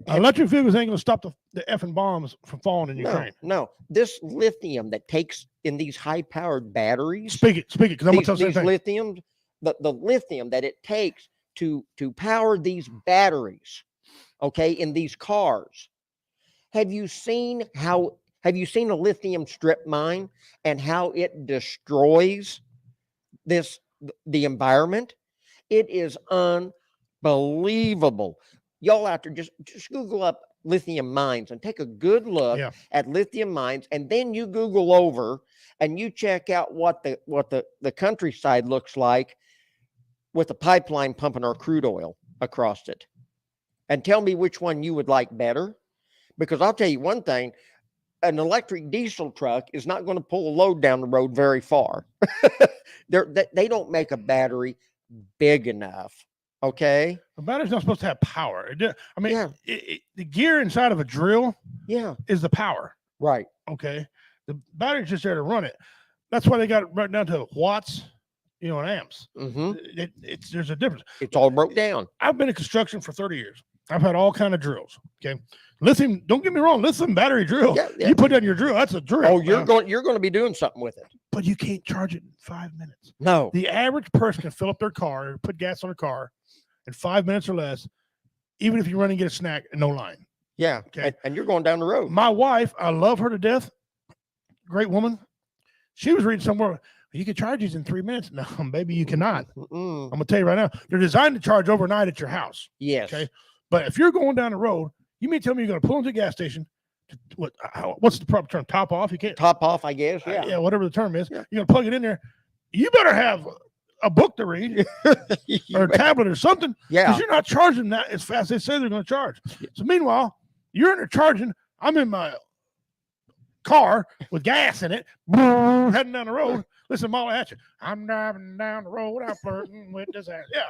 Electric vehicles ain't going to stop the effing bombs from falling in Ukraine. No. This lithium that takes in these high-powered batteries. Speak it, because I'm going to tell you something. Lithium, the lithium that it takes to power these batteries, okay, in these cars. Have you seen a lithium strip mine and how it destroys the environment? It is unbelievable. Y'all out there, just Google up lithium mines and take a good look at lithium mines, and then you Google over and you check out what the countryside looks like with a pipeline pumping our crude oil across it. and tell me which one you would like better. Because I'll tell you one thing, an electric diesel truck is not going to pull a load down the road very far. They don't make a battery big enough. Okay. The battery's not supposed to have power. I mean, Yeah. The gear inside of a drill Yeah. is the power. Right. Okay. The battery's just there to run it. That's why they got it right down to watts, and amps. There's a difference. It's all broke down. I've been in construction for 30 years. I've had all kind of drills. Okay. Lithium, don't get me wrong, lithium battery drill. Yeah. You put that in your drill, that's a drill. Oh, you're going to be doing something with it. But you can't charge it in 5 minutes. No. The average person can fill up their car or put gas on their car in 5 minutes or less, even if you run and get a snack and no line. Yeah. Okay. And you're going down the road. My wife, I love her to death. Great woman. She was reading somewhere, you can charge these in 3 minutes. No, baby, you cannot. I'm going to tell you right now, they're designed to charge overnight at your house. Yes. Okay. But if you're going down the road, you mean tell me you're going to pull into a gas station? What's the proper term? Top off? You can't. Top off, I guess. Yeah. Yeah, whatever the term is. Yeah. You're going to plug it in there. You better have a book to read or a tablet or something. Yeah. Because you're not charging that as fast as they say they're going to charge. So meanwhile, you're in there charging. I'm in my car with gas in it, heading down the road. Listen, Molly at you. I'm driving down the road. I'm flirting with this ass. Yeah.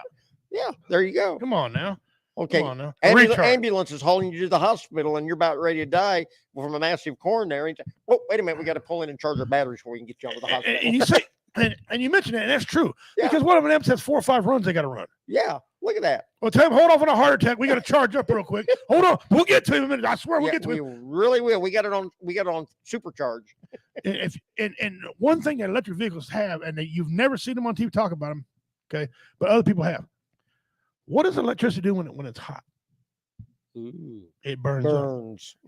Yeah. There you go. Come on now. Okay. Come on now. Ambulance is hauling you to the hospital and you're about ready to die from a massive coronary. Oh, wait a minute. We got to pull in and charge our batteries before we can get you over the hospital. And you say, and you mentioned that, and that's true. Yeah. Because one of them has 4 or 5 runs they got to run. Yeah. Look at that. Well, tell him, hold off on a heart attack. We got to charge up real quick. Hold on. We'll get to him in a minute. I swear we'll get to him. We really will. We got it on supercharge. And one thing that electric vehicles have, and you've never seen them on TV talk about them, okay, but other people have. What does electricity do when it's hot? Ooh, it burns up.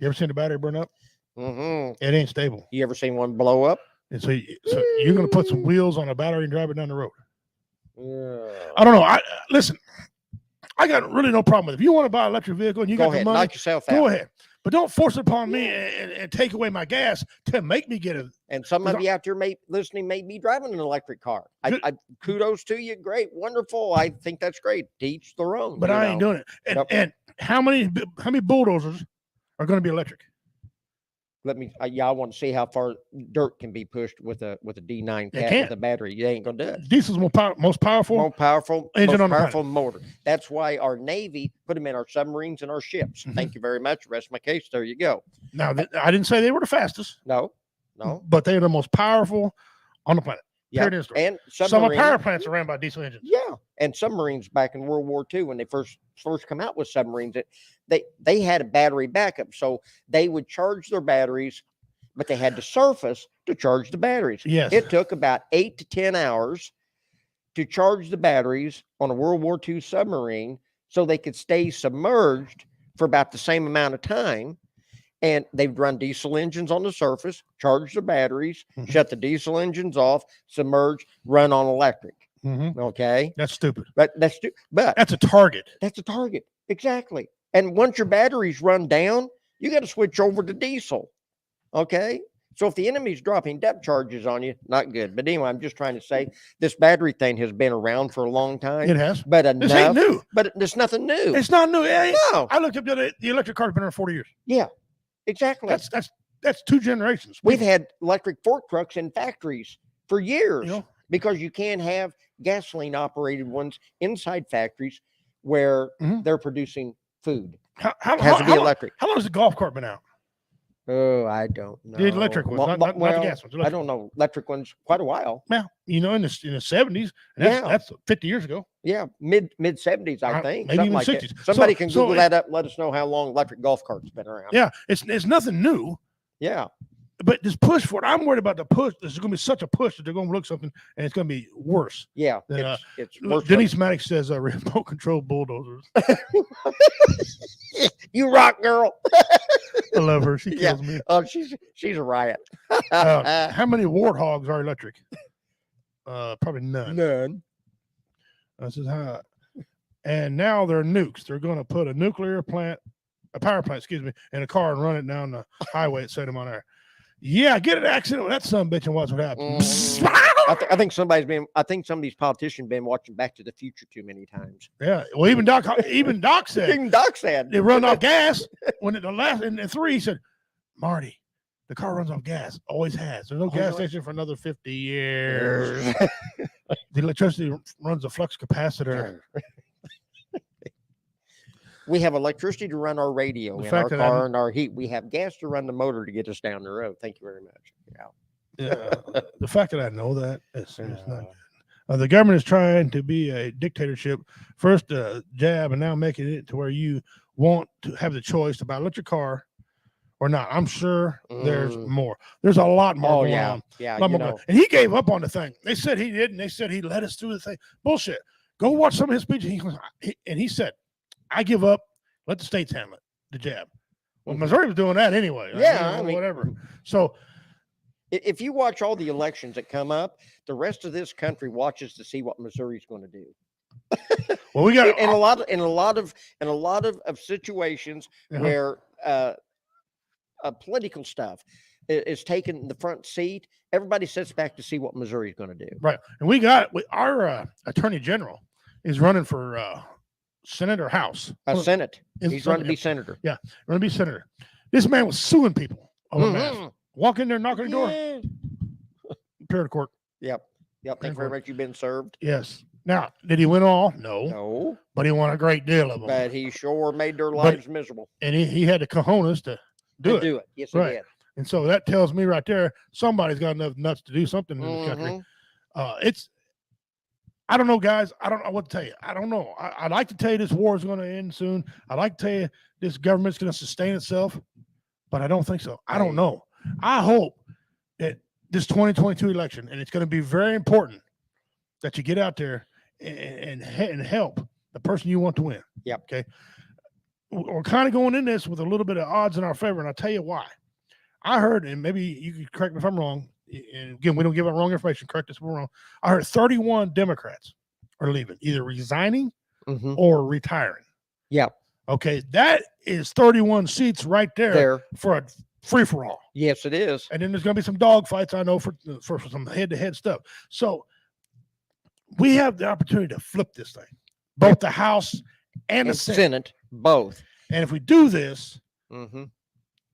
You ever seen the battery burn up? Mm-hmm. It ain't stable. You ever seen one blow up? And so you're going to put some wheels on a battery and drive it down the road. Yeah. I don't know. Listen, I got really no problem with it. If you want to buy an electric vehicle and you got the money, knock yourself out. Go ahead. But don't force it upon me and take away my gas to make me get it. And some of you out there listening may be driving an electric car. I kudos to you. Great. Wonderful. I think that's great. To each their own. But I ain't doing it. And how many bulldozers are going to be electric? I want to see how far dirt can be pushed with a D9 cat with a battery. You ain't gonna do it. Diesel's most powerful engine on the powerful motor. That's why our Navy put them in our submarines and our ships. Mm-hmm. Thank you very much. Rest my case. There you go. Now I didn't say they were the fastest. No, but they're the most powerful on the planet. Yeah, and some power plants are ran by diesel engines. Yeah, and submarines back in World War II when they first come out with submarines, they had a battery backup, so they would charge their batteries, but they had to surface to charge the batteries. Yes, it took about 8 to 10 hours to charge the batteries on a World War II submarine, so they could stay submerged for about the same amount of time. And they'd run diesel engines on the surface, charge the batteries, shut the diesel engines off, submerge, run on electric. Mm-hmm. Okay. That's stupid. But that's a target. That's a target. Exactly. And once your batteries run down, you got to switch over to diesel. Okay. So if the enemy's dropping depth charges on you, not good. But anyway, I'm just trying to say this battery thing has been around for a long time. It has. But enough. This ain't new. But there's nothing new. It's not new. No. I looked up the electric car's been around 40 years. Yeah. Exactly. That's 2 generations. We've had electric fork trucks in factories for years because you can't have gasoline operated ones inside factories where they're producing food. It has to be electric. How long has the golf cart been out? Oh, I don't know. The electric ones, not the gas ones. I don't know. Electric ones quite a while. Yeah, in the 70s. And that's 50 years ago. Yeah, mid 70s, I think. Maybe even like 60s. That. Somebody can Google that up and let us know how long electric golf carts been around. Yeah, it's nothing new. Yeah. But this push for it, I'm worried about the push. There's going to be such a push that they're going to look something, and it's going to be worse. Yeah, it's worse. Denise Maddox says remote control bulldozers. You rock, girl. I love her. She kills me. Oh, she's a riot. How many warthogs are electric? Probably none. None. This is how. And now they're nukes. They're going to put a power plant, in a car and run it down the highway and set them on air. Yeah, get an accident with that son bitch and watch what happens. I think some of these politicians been watching Back to the Future too many times. Yeah. Well, even Doc said Even Doc said they run off gas when the last in the 3 he said, Marty, the car runs off gas. Always has. There's no gas station for another 50 years. The electricity runs a flux capacitor. We have electricity to run our radio in our car and our heat. We have gas to run the motor to get us down the road. Thank you very much. Yeah. The fact that I know that is not good. The government is trying to be a dictatorship. First jab and now making it to where you want to have the choice about electric car or not. I'm sure there's more. There's a lot more going on. Yeah. And he gave up on the thing. They said he didn't. They said he led us through the thing. Bullshit. Go watch some of his speeches. He said, I give up. Let the states handle it, the jab. Well, Missouri was doing that anyway. Yeah. Whatever. So if you watch all the elections that come up, the rest of this country watches to see what Missouri's going to do. Well, we got in a lot of situations where political stuff is taking the front seat, everybody sits back to see what Missouri's going to do. Right. And we got our attorney general is running for Senate or House. Senate. He's running to be senator. Yeah, running to be senator. This man was suing people over masks. Walk in there, knock on the door. Appear to court. Yep. Thank you very much. You've been served. Yes. Now, did he win all? No. No. But he won a great deal of them. But he sure made their lives miserable. And he had the cojones to do it. Yes, he did. And so that tells me right there, somebody's got enough nuts to do something in the country. I don't know, guys. I don't know what to tell you. I don't know. I'd like to tell you this war is going to end soon. I'd like to tell you this government's going to sustain itself, but I don't think so. I don't know. I hope that this 2022 election, and it's going to be very important that you get out there and help the person you want to win. Yep. Okay. We're kind of going in this with a little bit of odds in our favor, and I'll tell you why. I heard, and maybe you can correct me if I'm wrong, and again, we don't give out wrong information. Correct us if we're wrong. I heard 31 Democrats are leaving, either resigning or retiring. Yeah. Okay. That is 31 seats right there for a free-for-all. Yes, it is. And then there's going to be some dog fights, I know, for some head-to-head stuff. So we have the opportunity to flip this thing, both the House and the Senate. Both. And if we do this,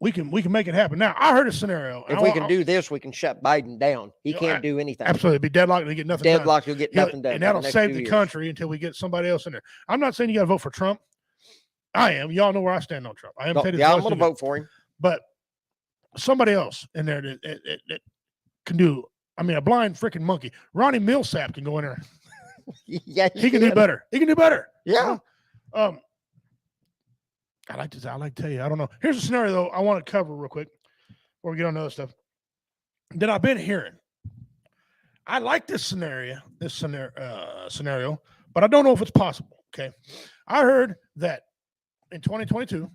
we can make it happen. Now, I heard a scenario. If we can do this, we can shut Biden down. He can't do anything. Absolutely. Be deadlocked and get nothing done. Deadlocked, you'll get nothing done. And that'll save the country until we get somebody else in there. I'm not saying you got to vote for Trump. I am. Y'all know where I stand on Trump. I'm going to vote for him. But somebody else in there that can do, a blind freaking monkey. Ronnie Millsap can go in there. Yeah, he can do better. He can do better. Yeah. I like to tell you, I don't know. Here's a scenario though I want to cover real quick before we get on to other stuff that I've been hearing. I like this scenario, but I don't know if it's possible. Okay. I heard that in 2022,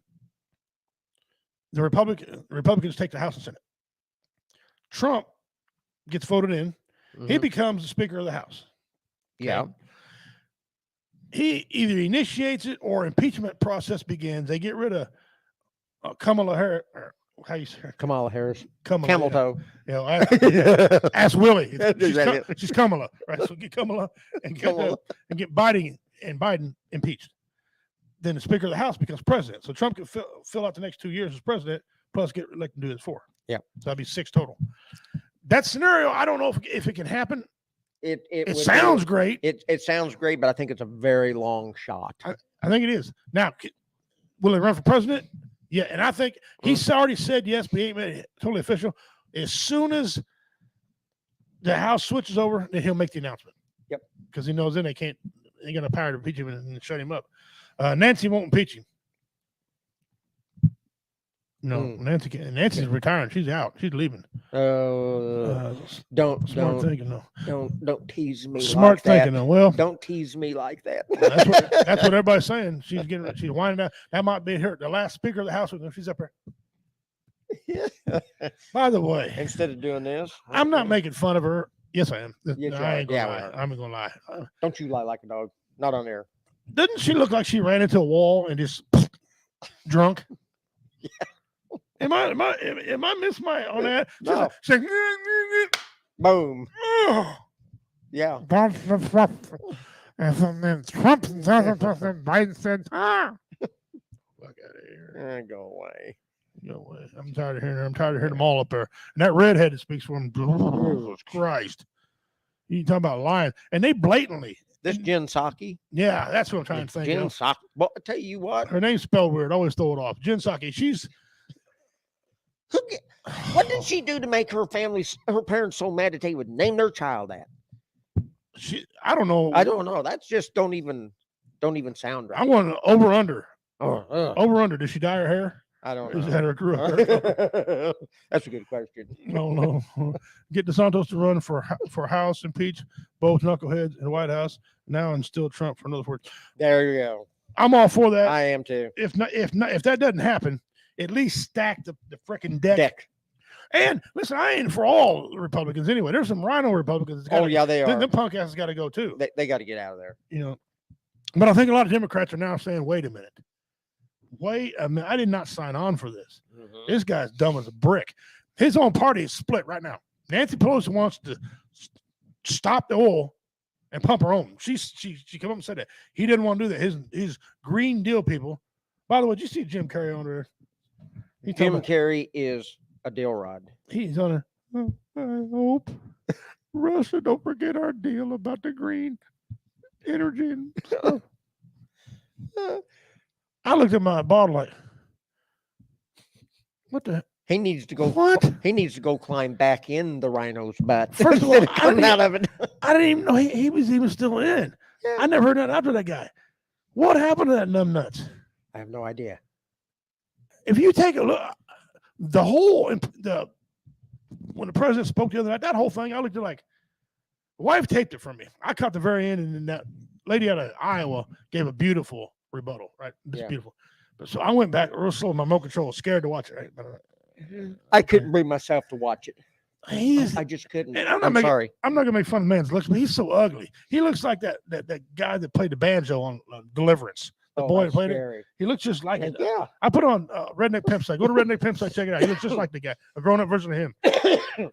the Republicans take the House and Senate. Trump gets voted in. He becomes the Speaker of the House. Okay? Yeah. He either initiates it or impeachment process begins. They get rid of Kamala Harris. How you say her? Kamala Harris. Camel toe. Ask Willie. She's Kamala, right? So get Kamala and get Biden impeached. Then the Speaker of the House becomes president. So Trump can fill out the next 2 years as president, plus get elected to do this 4. Yeah. So that'd be 6 total. That scenario, I don't know if it can happen. It sounds great. It sounds great, but I think it's a very long shot. I think it is. Now, will he run for president? Yeah, and I think he's already said yes, but he ain't made it totally official. As soon as the House switches over, then he'll make the announcement. Yep. Because he knows then they ain't got the power to impeach him and shut him up. Nancy won't impeach him. No, Nancy's retiring. She's out. She's leaving. Don't thinking. No, don't tease me. Smart like thinking. That. Though. Well, don't tease me like that. That's what everybody's saying. She's winding down. That might be her. The last Speaker of the House with her. She's up there. By the way, instead of doing this, I'm not making fun of her. Yes, I am. Yes, I ain't gonna lie. I'm gonna lie. Don't you lie like a dog? Not on air. Doesn't she look like she ran into a wall and just drunk? Yeah. Am I miss my on that? No. She's like, boom. Yeah. And then Trump and Biden said, ah. Fuck out of here. Go away. No way. I'm tired of hearing her. I'm tired of hearing them all up there. And that redhead that speaks for him, Jesus Christ. You talk about lying. And they blatantly. This Jen Psaki. Yeah, that's what I'm trying to think Jen of. Psaki. Well, I tell you what. Her name's spelled weird. I always throw it off. Jen Psaki. She's. What did she do to make her parents so mad that they would name their child that? I don't know. I don't know. That's just don't even sound right. I want to over under. Over under. Did she dye her hair? I don't know. Is that her grew up? That's a good question. No. Get DeSantis to run for House, impeach both knuckleheads in the White House. Now instill Trump for another 4 years. There you go. I'm all for that. I am too. If that doesn't happen, at least stack the freaking deck. And listen, I ain't for all Republicans anyway. There's some rhino Republicans. Yeah, they are. The punk asses got to go too. They got to get out of there. But I think a lot of Democrats are now saying, "Wait a minute, I did not sign on for this. Mm-hmm. This guy's dumb as a brick. His own party is split right now. Nancy Pelosi wants to stop the oil and pump her own. She came up and said that he didn't want to do that. His Green Deal people. By the way, did you see Jim Carrey on there? Jim Carrey is a deal rod. He's on a. I hope Russia don't forget our deal about the green energy and stuff. I looked at my bottle like, what the? He needs to go. What? He needs to go climb back in the rhino's butt. First of all, coming out of it. I didn't even know he was even still in. Yeah. I never heard that after that guy. What happened to that numbnuts? I have no idea. If you take a look, when the president spoke the other night, that whole thing, I looked at like, wife taped it from me. I caught the very end, and then that lady out of Iowa gave a beautiful rebuttal, right? It's beautiful. But so I went back real slow. My remote control was scared to watch it. Right? I couldn't bring myself to watch it. I just couldn't. And I'm sorry. I'm not gonna make fun of man's looks, but he's so ugly. He looks like that guy that played the banjo on Deliverance. The boy that played it. He looks just like it. Yeah. I put on Redneck Pimp site. Go to Redneck Pimp site, check it out. He looks just like the guy, a grown-up version of him.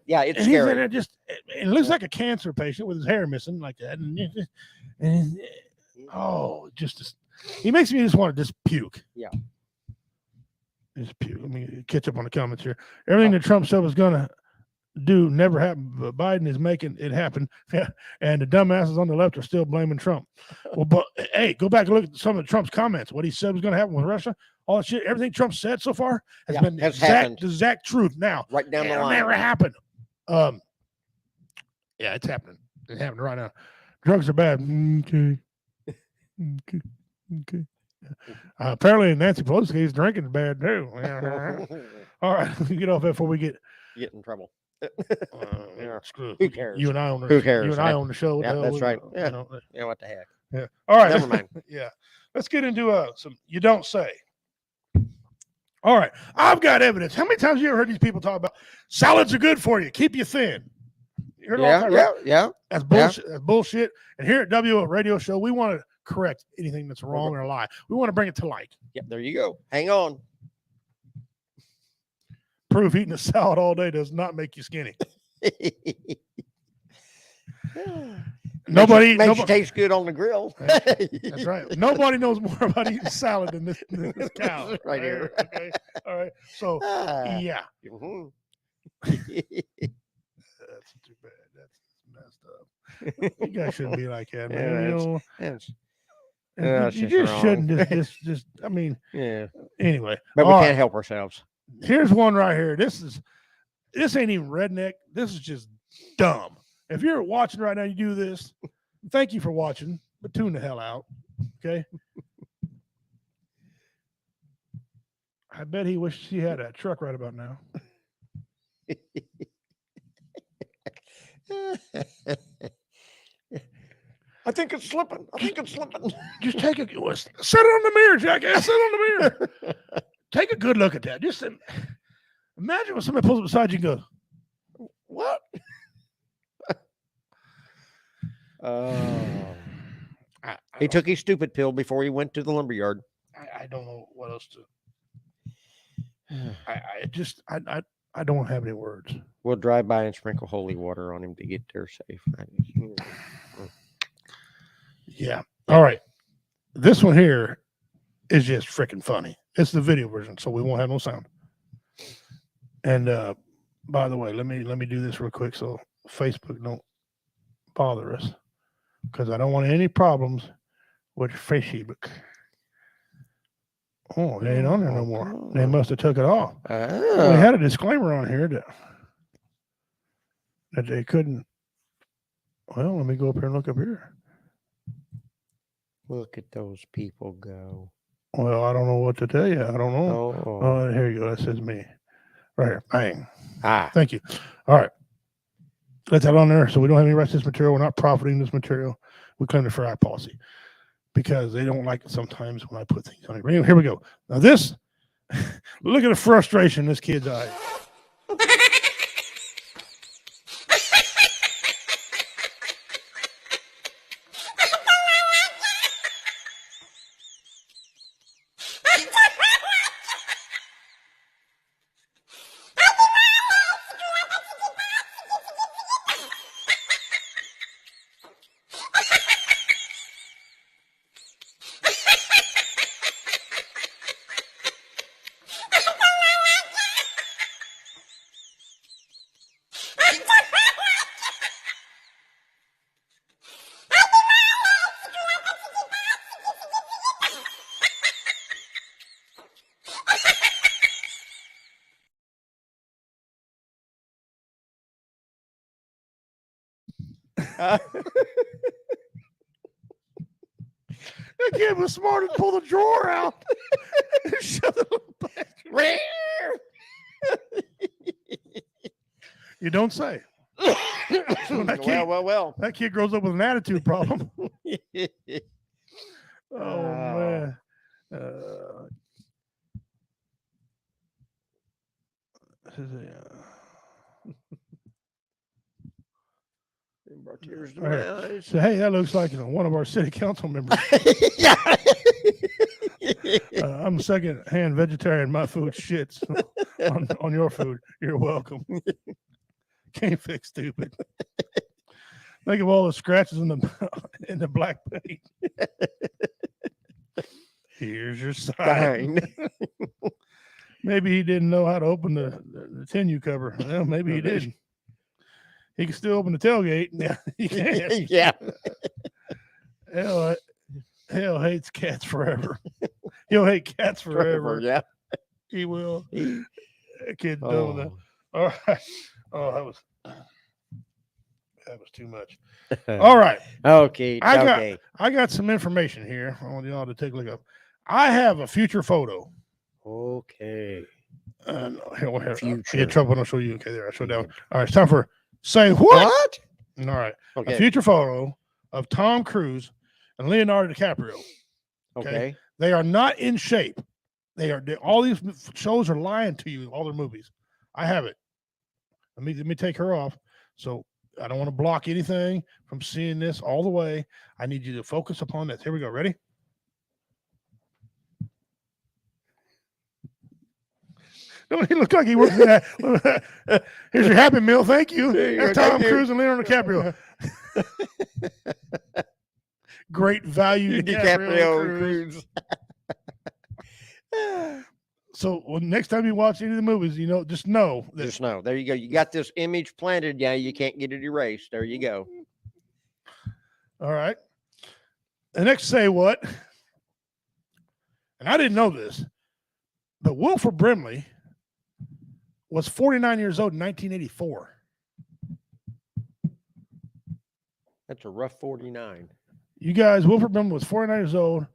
Yeah, it's and scary. He's in there just, it looks like a cancer patient with his hair missing like that. He makes me just want to just puke. Yeah. Just puke. Let me catch up on the comments here. Everything that Trump said was gonna do never happened, but Biden is making it happen. And the dumbasses on the left are still blaming Trump. Well, but hey, go back and look at some of Trump's comments. What he said was going to happen with Russia, all that shit, everything Trump said so far has been the exact truth. Now, right down the it'll line. never happen. Yeah, it's happening. It's happening right now. Drugs are bad. Okay. Apparently, Nancy Pelosi's drinking is bad too. All right, get off that before we get in trouble. Screw. Who cares? You and I own the, Who cares? You and I own the show. Yeah, that's right. Yeah. Yeah, what the heck? Yeah. All right. Never mind. Yeah. Let's get into some you don't say. All right. I've got evidence. How many times have you ever heard these people talk about salads are good for you, keep you thin? You heard all that, right? Yeah. That's bullshit. That's bullshit. And here at W Radio Show, we want to correct anything that's wrong or a lie. We want to bring it to light. Yep. There you go. Hang on. Proof eating a salad all day does not make you skinny. Nobody makes you taste good on the grill. That's right. Nobody knows more about eating salad than this cow right here. Okay. All right. So yeah. Mm-hmm. That's too bad. That's messed up. You guys shouldn't be like that, man. You just shouldn't just I mean, yeah. Anyway. But we can't help ourselves. Here's one right here. This ain't even redneck. This is just dumb. If you're watching right now, you do this. Thank you for watching, but tune the hell out. Okay. I bet he wishes he had that truck right about now. I think it's slipping. Just take set it on the mirror, jackass. Set it on the mirror. Take a good look at that. Just imagine when somebody pulls up beside you and goes, "What?" He took his stupid pill before he went to the lumberyard. I don't know what else to. I don't have any words. We'll drive by and sprinkle holy water on him to get there safe. Yeah. All right. This one here is just freaking funny. It's the video version, so we won't have no sound. And by the way, let me do this real quick so Facebook don't bother us, because I don't want any problems with Facebook. Oh, it ain't on there no more. They must have took it off. We had a disclaimer on here that they couldn't. Well, let me go up here and look up here. Look at those people go. Well, I don't know what to tell you. I don't know. Oh, here you go. That says me. Right here. Bang. Thank you. All right. Let's have it on there so we don't have any rights to this material. We're not profiting this material. We claim the fair eye policy because they don't like it sometimes when I put things on it. Here we go. Now this, look at the frustration in this kid's eye. That kid was smart and pulled the drawer out. Shut the little bastard. You don't say. Well. That kid grows up with an attitude problem. Man. Tears to All my right. eyes. So, hey, that looks like one of our city council members. Yeah. I'm second-hand vegetarian. My food shits on your food. You're welcome. Can't fix stupid. Think of all the scratches in the black paint. Here's your sign. Maybe he didn't know how to open the tin cover. Well, maybe he didn't. He can still open the tailgate. Yeah, he can. Yeah. Hell hates cats forever. He'll hate cats forever. Yeah. He will. That kid's done with that. All right. Oh, that was too much. All right. Okay. I got some information here. I want y'all to take a look up. I have a future photo. Okay. Here. Future. Get trouble when I show you. Okay, there. I showed that one. All right. It's time for Say What? All right. Okay. A future photo of Tom Cruise and Leonardo DiCaprio. Okay. They are not in shape. All these shows are lying to you, all their movies. I have it. Let me take her off. So I don't want to block anything from seeing this all the way. I need you to focus upon this. Here we go. Ready? Don't he look like he works in that? Here's your Happy Meal. Thank you. That's Tom Cruise and Leonardo DiCaprio. Great value DiCaprio Cruise. So next time you watch any of the movies, just know. Just know. There you go. You got this image planted. Yeah, you can't get it erased. There you go. All right. The next Say What? And I didn't know this, but Wilford Brimley was 49 years old in 1984. That's a rough 49. You guys, Wilford Brimley was 49 years old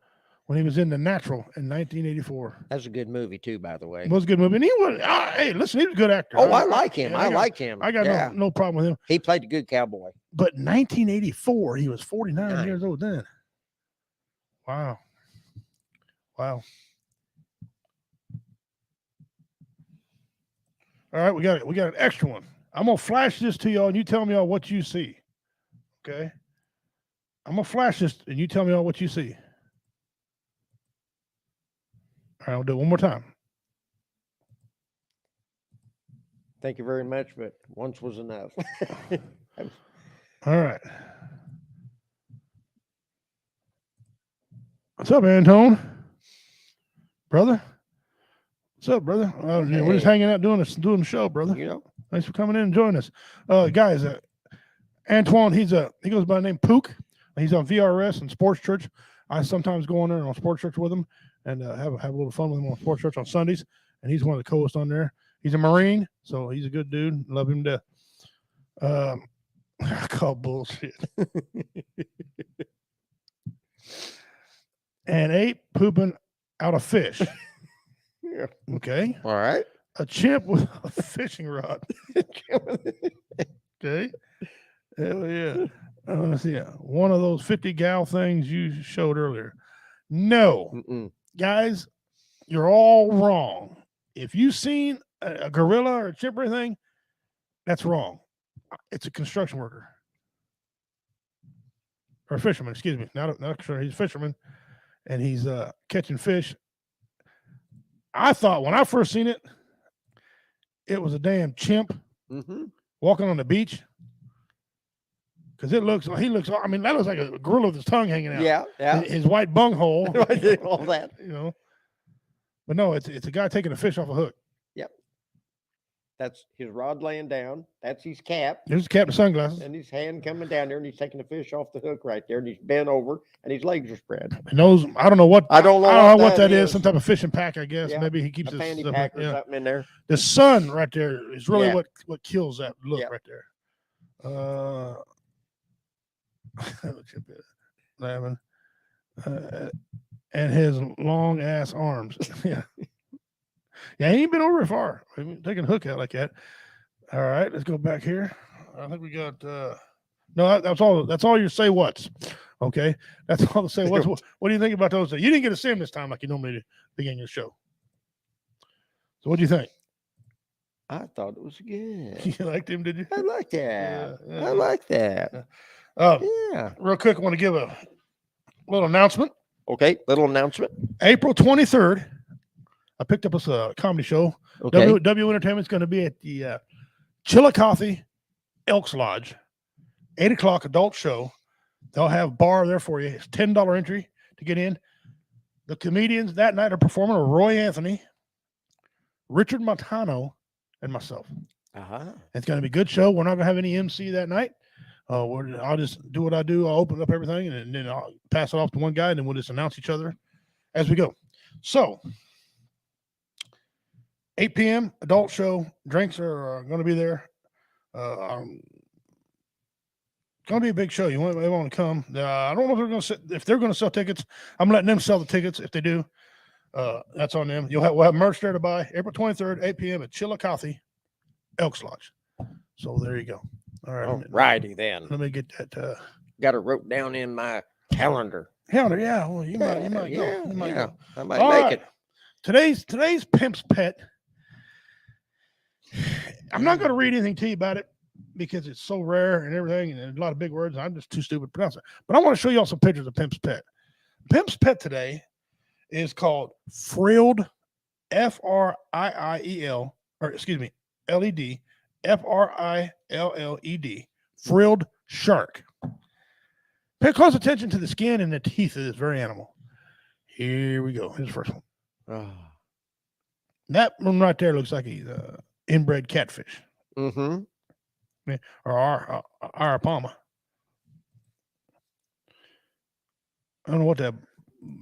when he was in The Natural in 1984. That's a good movie too, by the way. It was a good movie. And he was, hey, listen, he was a good actor. Oh, I like him. I like him. I got no problem with him. He played a good cowboy. But 1984, he was 49 years old then. Wow. All right, we got an extra one. I'm gonna flash this to y'all, and you tell me all what you see. Okay. I'm gonna flash this, and you tell me all what you see. All right, I'll do it one more time. Thank you very much, but once was enough. All right. What's up, Antone? Brother? What's up, brother? We're just Hey. hanging out doing the show, brother. You know, Thanks for coming in and joining us. Guys, Antoine, he goes by the name Pook. He's on VRS and Sports Church. I sometimes go on there on Sports Church with him and have a little fun with him on Sports Church on Sundays. And he's one of the co-hosts on there. He's a Marine, so he's a good dude. Love him to death. I call bullshit. And ate pooping out of fish. Yeah. Okay. All right. A chimp with a fishing rod. Okay. Hell yeah. Let's see. One of those 50 gal things you showed earlier. No. Mm-mm. Guys, you're all wrong. If you've seen a gorilla or a chimp or anything, that's wrong. It's a construction worker. Or a fisherman, excuse me. Not sure. He's a fisherman. And he's catching fish. I thought when I first seen it, it was a damn chimp walking on the beach. Because he looks, I mean, that looks like a gorilla with his tongue hanging out. Yeah, yeah. His white bunghole. All that. You know. But no, it's a guy taking a fish off a hook. Yep. That's his rod laying down. That's his cap. There's his cap and sunglasses. And his hand coming down there, and he's taking the fish off the hook right there, and he's bent over, and his legs are spread. And those, I don't know what that is. Some type of fishing pack, I guess. Yeah. Maybe he keeps A his fanny stuff pack like- or something in there. The sun right there is really Yeah. what kills that look Yeah. right there. Lemon. And his long ass arms. Yeah. Yeah, he ain't been over very far. I mean, taking a hook out like that. All right, let's go back here. I think we got no, that's all your say what's. Okay. That's all the say what's. What do you think about those? You didn't get to see him this time like you normally do beginning your show. So what do you think? I thought it was good. You liked him, did you? I like that. Yeah. I like that. Yeah. Real quick, I want to give a little announcement. Okay, little announcement. April 23rd, I picked up a comedy show. Okay. W Entertainment's going to be at the Chillicothe Elks Lodge, 8 o'clock adult show. They'll have bar there for you. It's $10 entry to get in. The comedians that night are performing Roy Anthony, Richard Montano, and myself. It's going to be a good show. We're not going to have any MC that night. I'll just do what I do. I'll open up everything and then I'll pass it off to one guy and then we'll just announce each other as we go. So 8 p.m. adult show. Drinks are going to be there. It's going to be a big show. They want to come. I don't know if they're going to sell tickets. I'm letting them sell the tickets. If they do, that's on them. We'll have merch there to buy. April 23rd, 8 p.m. at Chillicothe Elks Lodge. So there you go. All right. All righty then. Let me get that. Got it wrote down in my calendar. Calendar, yeah. Well, you might go. You might go. I might All make right. it. Today's pimp's pet. I'm not going to read anything to you about it because it's so rare and everything, and there's a lot of big words. I'm just too stupid to pronounce it. But I want to show you all some pictures of pimp's pet. Pimp's pet today is called Frilled, F-R-I-I-E-L, or excuse me, L-E-D, F-R-I-L-L-E-D, frilled shark. Pay close attention to the skin and the teeth of this very animal. Here we go. Here's the first one. That one right there looks like he's inbred catfish. Mm-hmm. Or Arapama. I don't know what that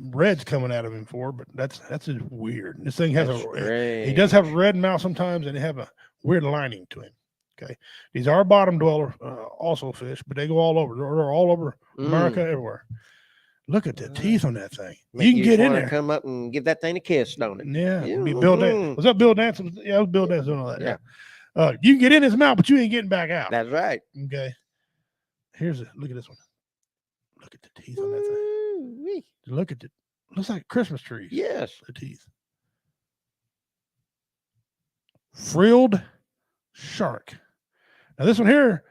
red's coming out of him for, but that's just weird. This thing has he does have a red mouth sometimes, and they have a weird lining to him. Okay, these are bottom dweller also fish, but they go all over. They're all over America, everywhere. Look at the teeth on that thing. You can get in there. Come up and give that thing a kiss, don't it? Yeah, be Bill Dance. Was that Bill Dance? Yeah, it was Bill Dance doing all that. Yeah. You can get in his mouth, but you ain't getting back out. That's right. Okay. Look at this one. Look at the teeth on that thing. Look at it. Looks like a Christmas tree. Yes. The teeth. Frilled shark. Now this one here,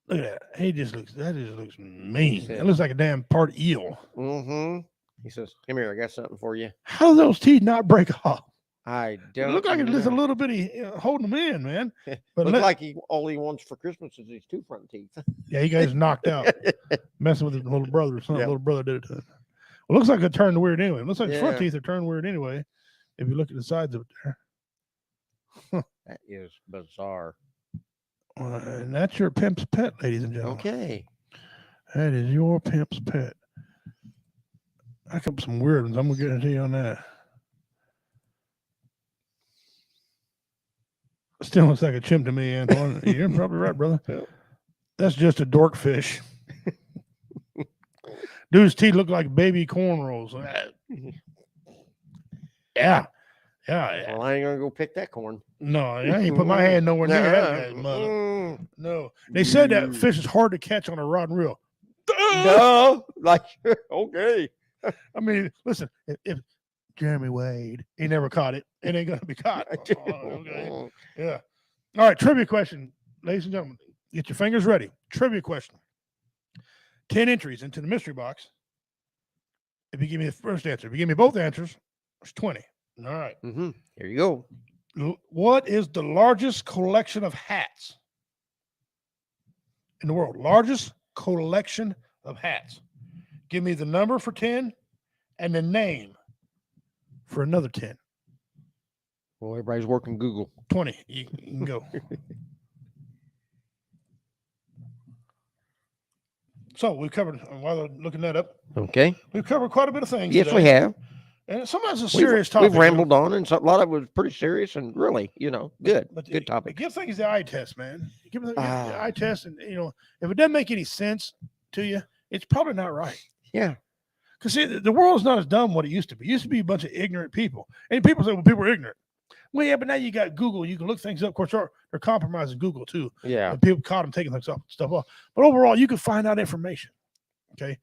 look at that. That just looks mean. It looks like a damn part eel. Mm-hmm. He says, "Come here, I got something for you." How do those teeth not break off? I It don't looked like it's just a know. little bitty holding them in, man. But Looks like all he wants for Christmas is his 2 front teeth. yeah, he got knocked out messing with his little brother or something. Yep. Little brother did it to him. Well, looks like it turned weird anyway. It looks like his front Yeah. teeth are turned weird anyway. If you look at the sides of it there. That is bizarre. And that's your pimp's pet, ladies and gentlemen. Okay. That is your pimp's pet. I come up with some weird ones. I'm gonna guarantee you on that. Still looks like a chimp to me, Antoine. You're probably right, brother. Yep. That's just a dork fish. Dude's teeth look like baby cornrows. Yeah. Well, I ain't gonna go pick that corn. No, I ain't put my hand nowhere near that guy's mother. No. They said that fish is hard to catch on a rod and reel. No, like okay. I mean, listen, if Jeremy Wade, he never caught it, it ain't gonna be caught. Oh, okay. Yeah. All right, trivia question, ladies and gentlemen. Get your fingers ready. Trivia question. 10 entries into the mystery box. If you give me the first answer, if you give me both answers, it's 20. All right. Mm-hmm. Here you go. What is the largest collection of hats in the world? Largest collection of hats. Give me the number for 10 and the name for another 10. Well, everybody's working Google. 20. You can go. So we covered, while they're looking that up, Okay. we've covered quite a bit of things. Yes, today. we have. And sometimes a serious topic. We've rambled on, and a lot of it was pretty serious and really, good. But Good topic. Give things the eye test, man. Give it the eye test, and if it doesn't make any sense to you, it's probably not right. Yeah. Because see, the world is not as dumb what it used to be. It used to be a bunch of ignorant people, and people say, "Well, people are ignorant." Well, yeah, but now you got Google. You can look things up. Of course, they're compromising Google too. Yeah. And people caught them taking stuff off. But overall, you can find out information. Okay.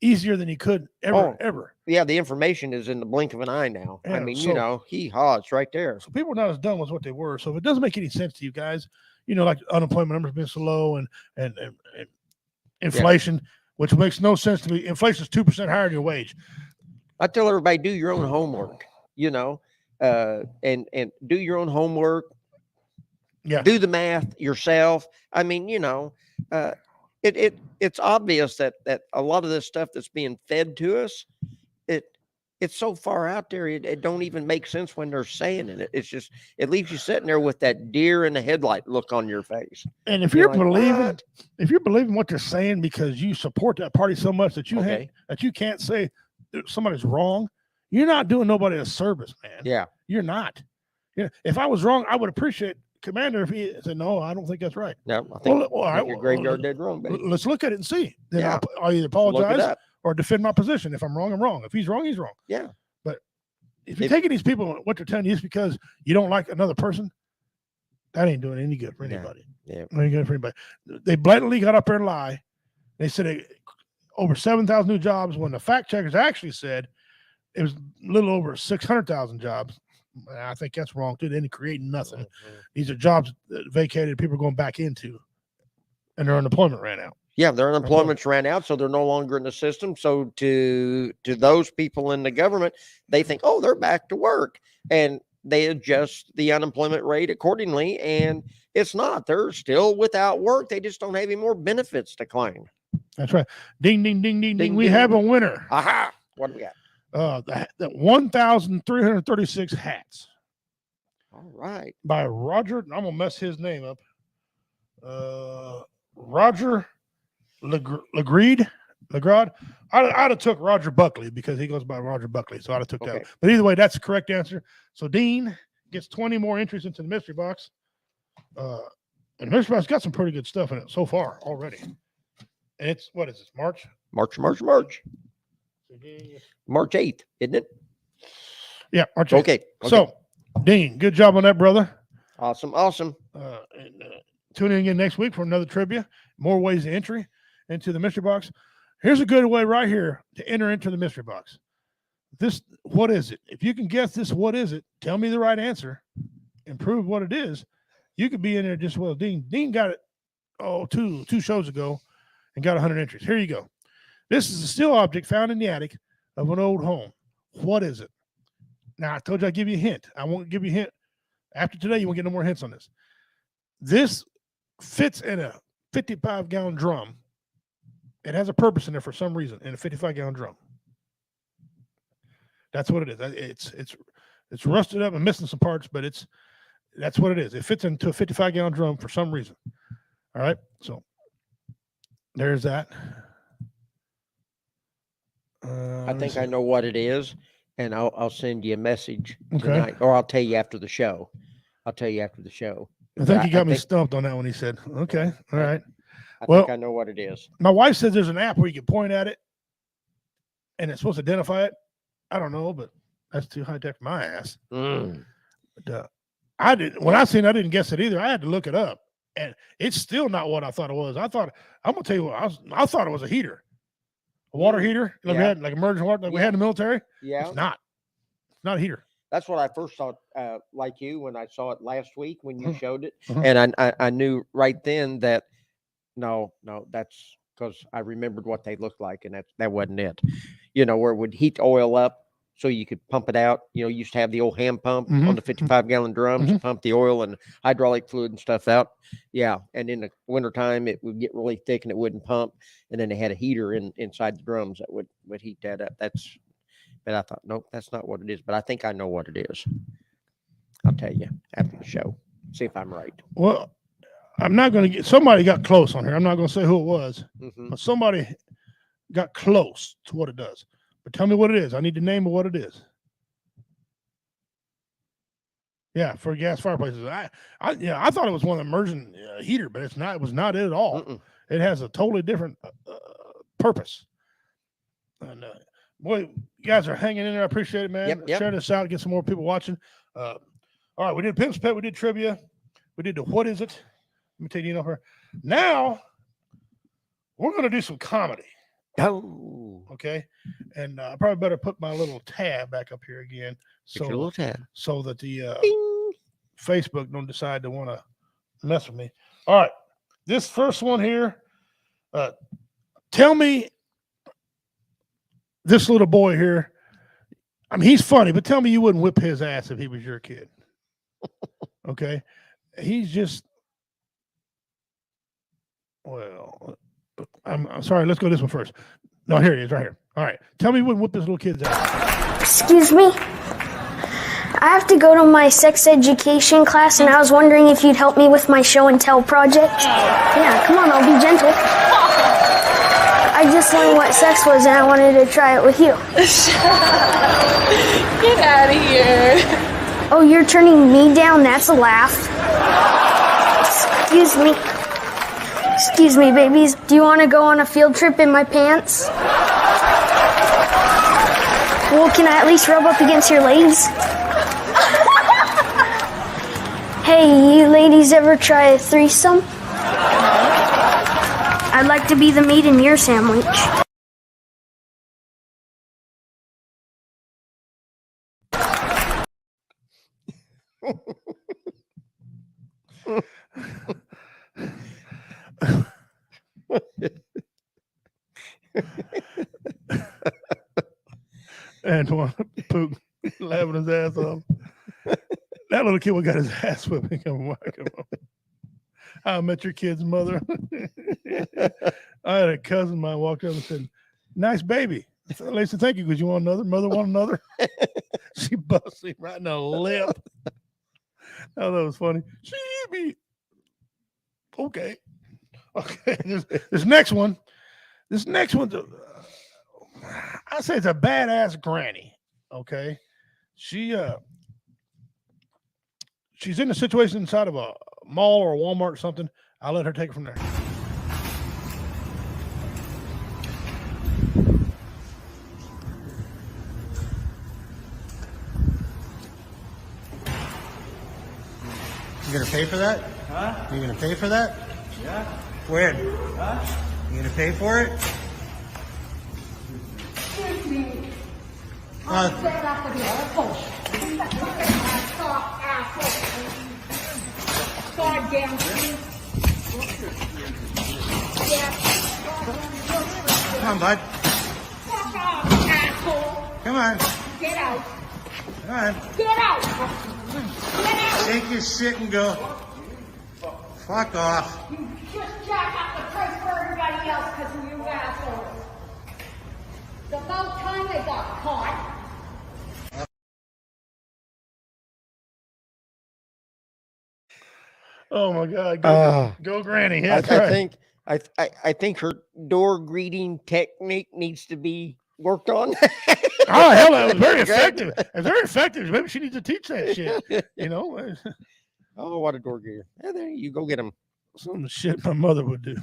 Easier than you could ever. Yeah, the information is in the blink of an eye now. Yeah, I mean, it's right there. So people are not as dumb as what they were. So if it doesn't make any sense to you guys, like unemployment numbers being so low and inflation, which makes no sense to me. Inflation is 2% higher than your wage. I tell everybody, do your own homework, and do your own homework. Yeah. Do the math yourself. I mean, it's obvious that a lot of this stuff that's being fed to us, it's so far out there, it don't even make sense when they're saying it. It's just, it leaves you sitting there with that deer in the headlight look on your face. And if you're believing what they're saying because you support that party so much that you can't say somebody's wrong, you're not doing nobody a service, man. Yeah. You're not. If I was wrong, I would appreciate Commander if he said, "No, I don't think that's right." No, I think, your graveyard dead wrong, baby. Let's look at it and see. Then I'll either apologize or defend my position. If I'm wrong, I'm wrong. If he's wrong, he's wrong. Yeah. But if you're taking these people, what they're telling you is because you don't like another person, that ain't doing any good for anybody. Yeah. Ain't good for anybody. They blatantly got up there and lie. They said over 7,000 new jobs when the fact checkers actually said it was a little over 600,000 jobs. I think that's wrong too. They didn't create nothing. Mm-hmm. These are jobs that vacated, people are going back into, and their unemployment ran out. Yeah, their unemployment's ran out, so they're no longer in the system. So to those people in the government, they think, oh, they're back to work, and they adjust the unemployment rate accordingly. And it's not. They're still without work. They just don't have any more benefits to claim. That's right. Ding, ding, ding, ding, ding. We have a winner. Aha! What do we got? That 1,336 hats. All right. By Roger. I'm gonna mess his name up. Roger Legrade. I'd have took Roger Buckley because he goes by Roger Buckley, so I'd have took that. But either way, that's the correct answer. So Dean gets 20 more entries into the mystery box. And the mystery box got some pretty good stuff in it so far already. And it's, what is this, March? March 8th, isn't it? Yeah, March 8th. Okay. So, Dean, good job on that, brother. Awesome. Tune in again next week for another trivia. More ways to entry into the mystery box. Here's a good way right here to enter into the mystery box. What is it? If you can guess this, what is it? Tell me the right answer and prove what it is. You could be in there just as well. Dean got it two shows ago and got 100 entries. Here you go. This is a steel object found in the attic of an old home. What is it? Now, I told you I'd give you a hint. I won't give you a hint. After today, you won't get no more hints on this. This fits in a 55-gallon drum. It has a purpose in there for some reason in a 55-gallon drum. That's what it is. It's rusted up and missing some parts, but that's what it is. It fits into a 55-gallon drum for some reason. All right, so there's that. I think I know what it is, and I'll send you a message tonight, or I'll tell you after the show. I think he got me stumped on that one. He said, "Okay, all right." I think I know what it is. My wife says there's an app where you can point at it, and it's supposed to identify it. I don't know, but that's too high tech for my ass. But I didn't guess it either. I had to look it up, and it's still not what I thought it was. I'm gonna tell you what I thought it was a heater. A water heater, like we had, like emergency water, like we had in the military. Yeah, it's not a heater. That's what I first thought, like you, when I saw it last week when you showed it, and I knew right then that no, that's because I remembered what they looked like, and that wasn't it. You know, where it would heat oil up so you could pump it out. You know, you used to have the old hand pump on the 55-gallon drums, pump the oil and hydraulic fluid and stuff out. Yeah, and in the wintertime, it would get really thick and it wouldn't pump. And then they had a heater inside the drums that would heat that up. But I thought, nope, that's not what it is. But I think I know what it is. I'll tell you after the show. See if I'm right. Well, I'm not going to get, somebody got close on here. I'm not going to say who it was, but somebody got close to what it does. But tell me what it is. I need the name of what it is. Yeah, for gas fireplaces. I thought it was one of the immersion heater, but it's not. It was not it at all. It has a totally different purpose. And boy, you guys are hanging in there. I appreciate it, man. Yep. Share this out. Get some more people watching. All right, we did Pimp's Pet. We did trivia. We did the what is it? Let me tell you, her. Now we're going to do some comedy. Oh, okay. And I probably better put my little tab back up here again, so that the Facebook don't decide to want to mess with me. All right, this first one here. Tell me, this little boy here. I mean, he's funny, but tell me you wouldn't whip his ass if he was your kid. Okay, he's just. Well, I'm sorry. Let's go this one first. No, here he is, right here. All right. Tell me you wouldn't whip this little kid's ass. Excuse me. I have to go to my sex education class, and I was wondering if you'd help me with my show and tell project. Yeah, come on, I'll be gentle. I just learned what sex was, and I wanted to try it with you. Get out of here. Oh, you're turning me down? That's a laugh. Excuse me. Excuse me, babies. Do you want to go on a field trip in my pants? Well, can I at least rub up against your legs? Hey, you ladies ever try a threesome? I'd like to be the meat in your sandwich. Antoine Pook laughing his ass off. That little kid got his ass whipping. Come on. I met your kid's mother. I had a cousin of mine walked up and said, "Nice baby." I said, "Lisa, thank you, because you want another? Mother want another?" She busted him right in the lip. Oh, that was funny. She be okay. This next one. This next one's I say it's a badass granny. Okay, she's in a situation inside of a mall or a Walmart or something. I'll let her take it from there. You gonna pay for that? Huh? You gonna pay for that? Yeah. When? Huh? You gonna pay for it? Excuse me. I'm fed up with your soft asshole. Goddamn thing. Come on, bud. Fuck off, asshole. Come on. Get out. All right. Get out! Get out! Take your shit and go. Fuck off. You just jack up the price for everybody else because of you assholes. It's about time they got caught. Oh my God. Go, Ah. go Granny. I, Yeah, that's I right. think I think her door greeting technique needs to be worked on. Oh, hell, that was very Okay. effective. It's very effective. Maybe she needs to teach that shit. You know, Oh, what a door greeter. Yeah, there you go get him. some shit my mother would do.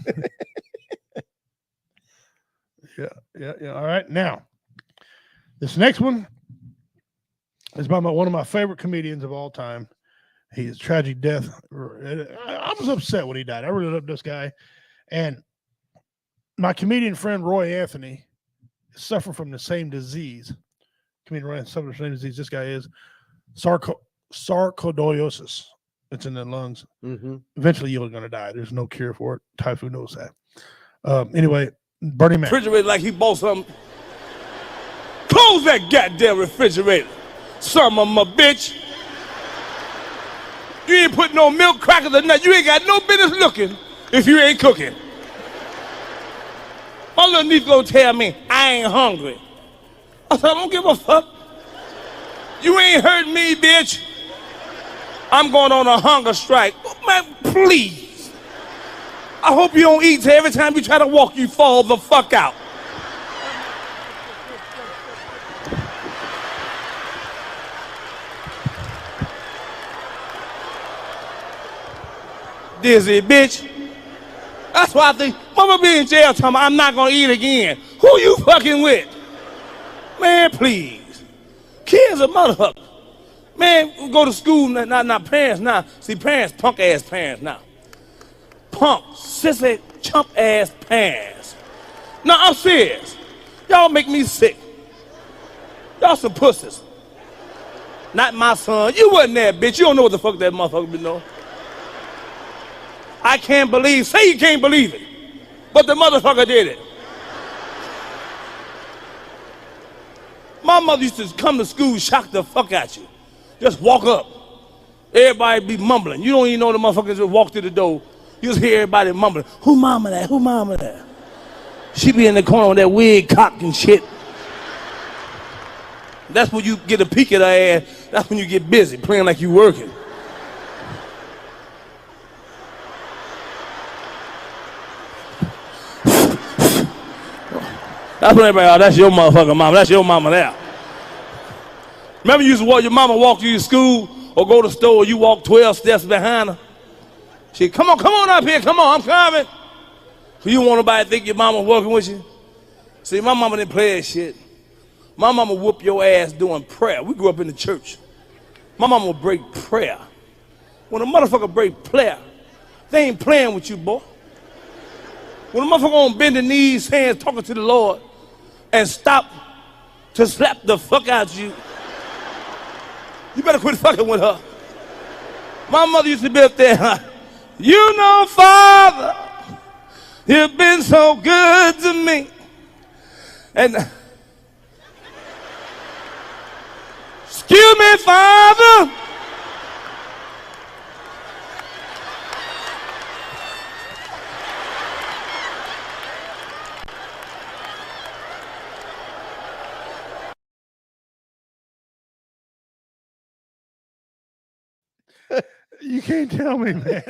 Yeah. All right. Now, this next one is by one of my favorite comedians of all time. His tragic death. I was upset when he died. I really loved this guy. And my comedian friend Roy Anthony suffered from the same disease. Comedian Roy suffered from the same disease. This guy is sarcoidosis. It's in the lungs. Mm-hmm. Eventually, you're going to die. There's no cure for it. Typhoon knows that. Anyway, Bernie Mac. Refrigerator like he bought something. Close that goddamn refrigerator, son of a bitch. You ain't put no milk, crackers, or nothing. You ain't got no business looking if you ain't cooking. My little niece gonna tell me I ain't hungry. I said, I don't give a fuck. You ain't hurt me, bitch. I'm going on a hunger strike. Man, please. I hope you don't eat till every time you try to walk, you fall the fuck out. Dizzy bitch. That's why I think Mama be in jail talking about I'm not gonna eat again. Who you fucking with? Man, please. Kids are motherfuckers. Man, go to school, not parents now. See, parents, punk ass parents now. Punk, sissy, chump ass parents. No, I'm serious. Y'all make me sick. Y'all some pussies. Not my son. You wasn't there, bitch. You don't know what the fuck that motherfucker been doing. I can't believe, say you can't believe it, but the motherfucker did it. My mother used to come to school, shock the fuck out you. Just walk up. Everybody be mumbling. You don't even know the motherfuckers just walk through the door. You just hear everybody mumbling. Who mama that? Who mama that? She be in the corner with that wig cocked and shit. That's when you get a peek at her ass. That's when you get busy, playing like you working. That's when everybody, oh, that's your motherfucking mama. That's your mama there. Remember you used to walk, your mama walk you to school or go to the store, you walk 12 steps behind her. She, come on up here, come on, I'm coming. So you want nobody to think your mama working with you? See, my mama didn't play that shit. My mama whoop your ass doing prayer. We grew up in the church. My mama would break prayer. When a motherfucker break prayer, they ain't playing with you, boy. When a motherfucker on bending knees, hands, talking to the Lord, and stop to slap the fuck out of you, you better quit fucking with her. My mother used to be up there, you know, Father, you've been so good to me. And, excuse me, Father. You can't tell me, man.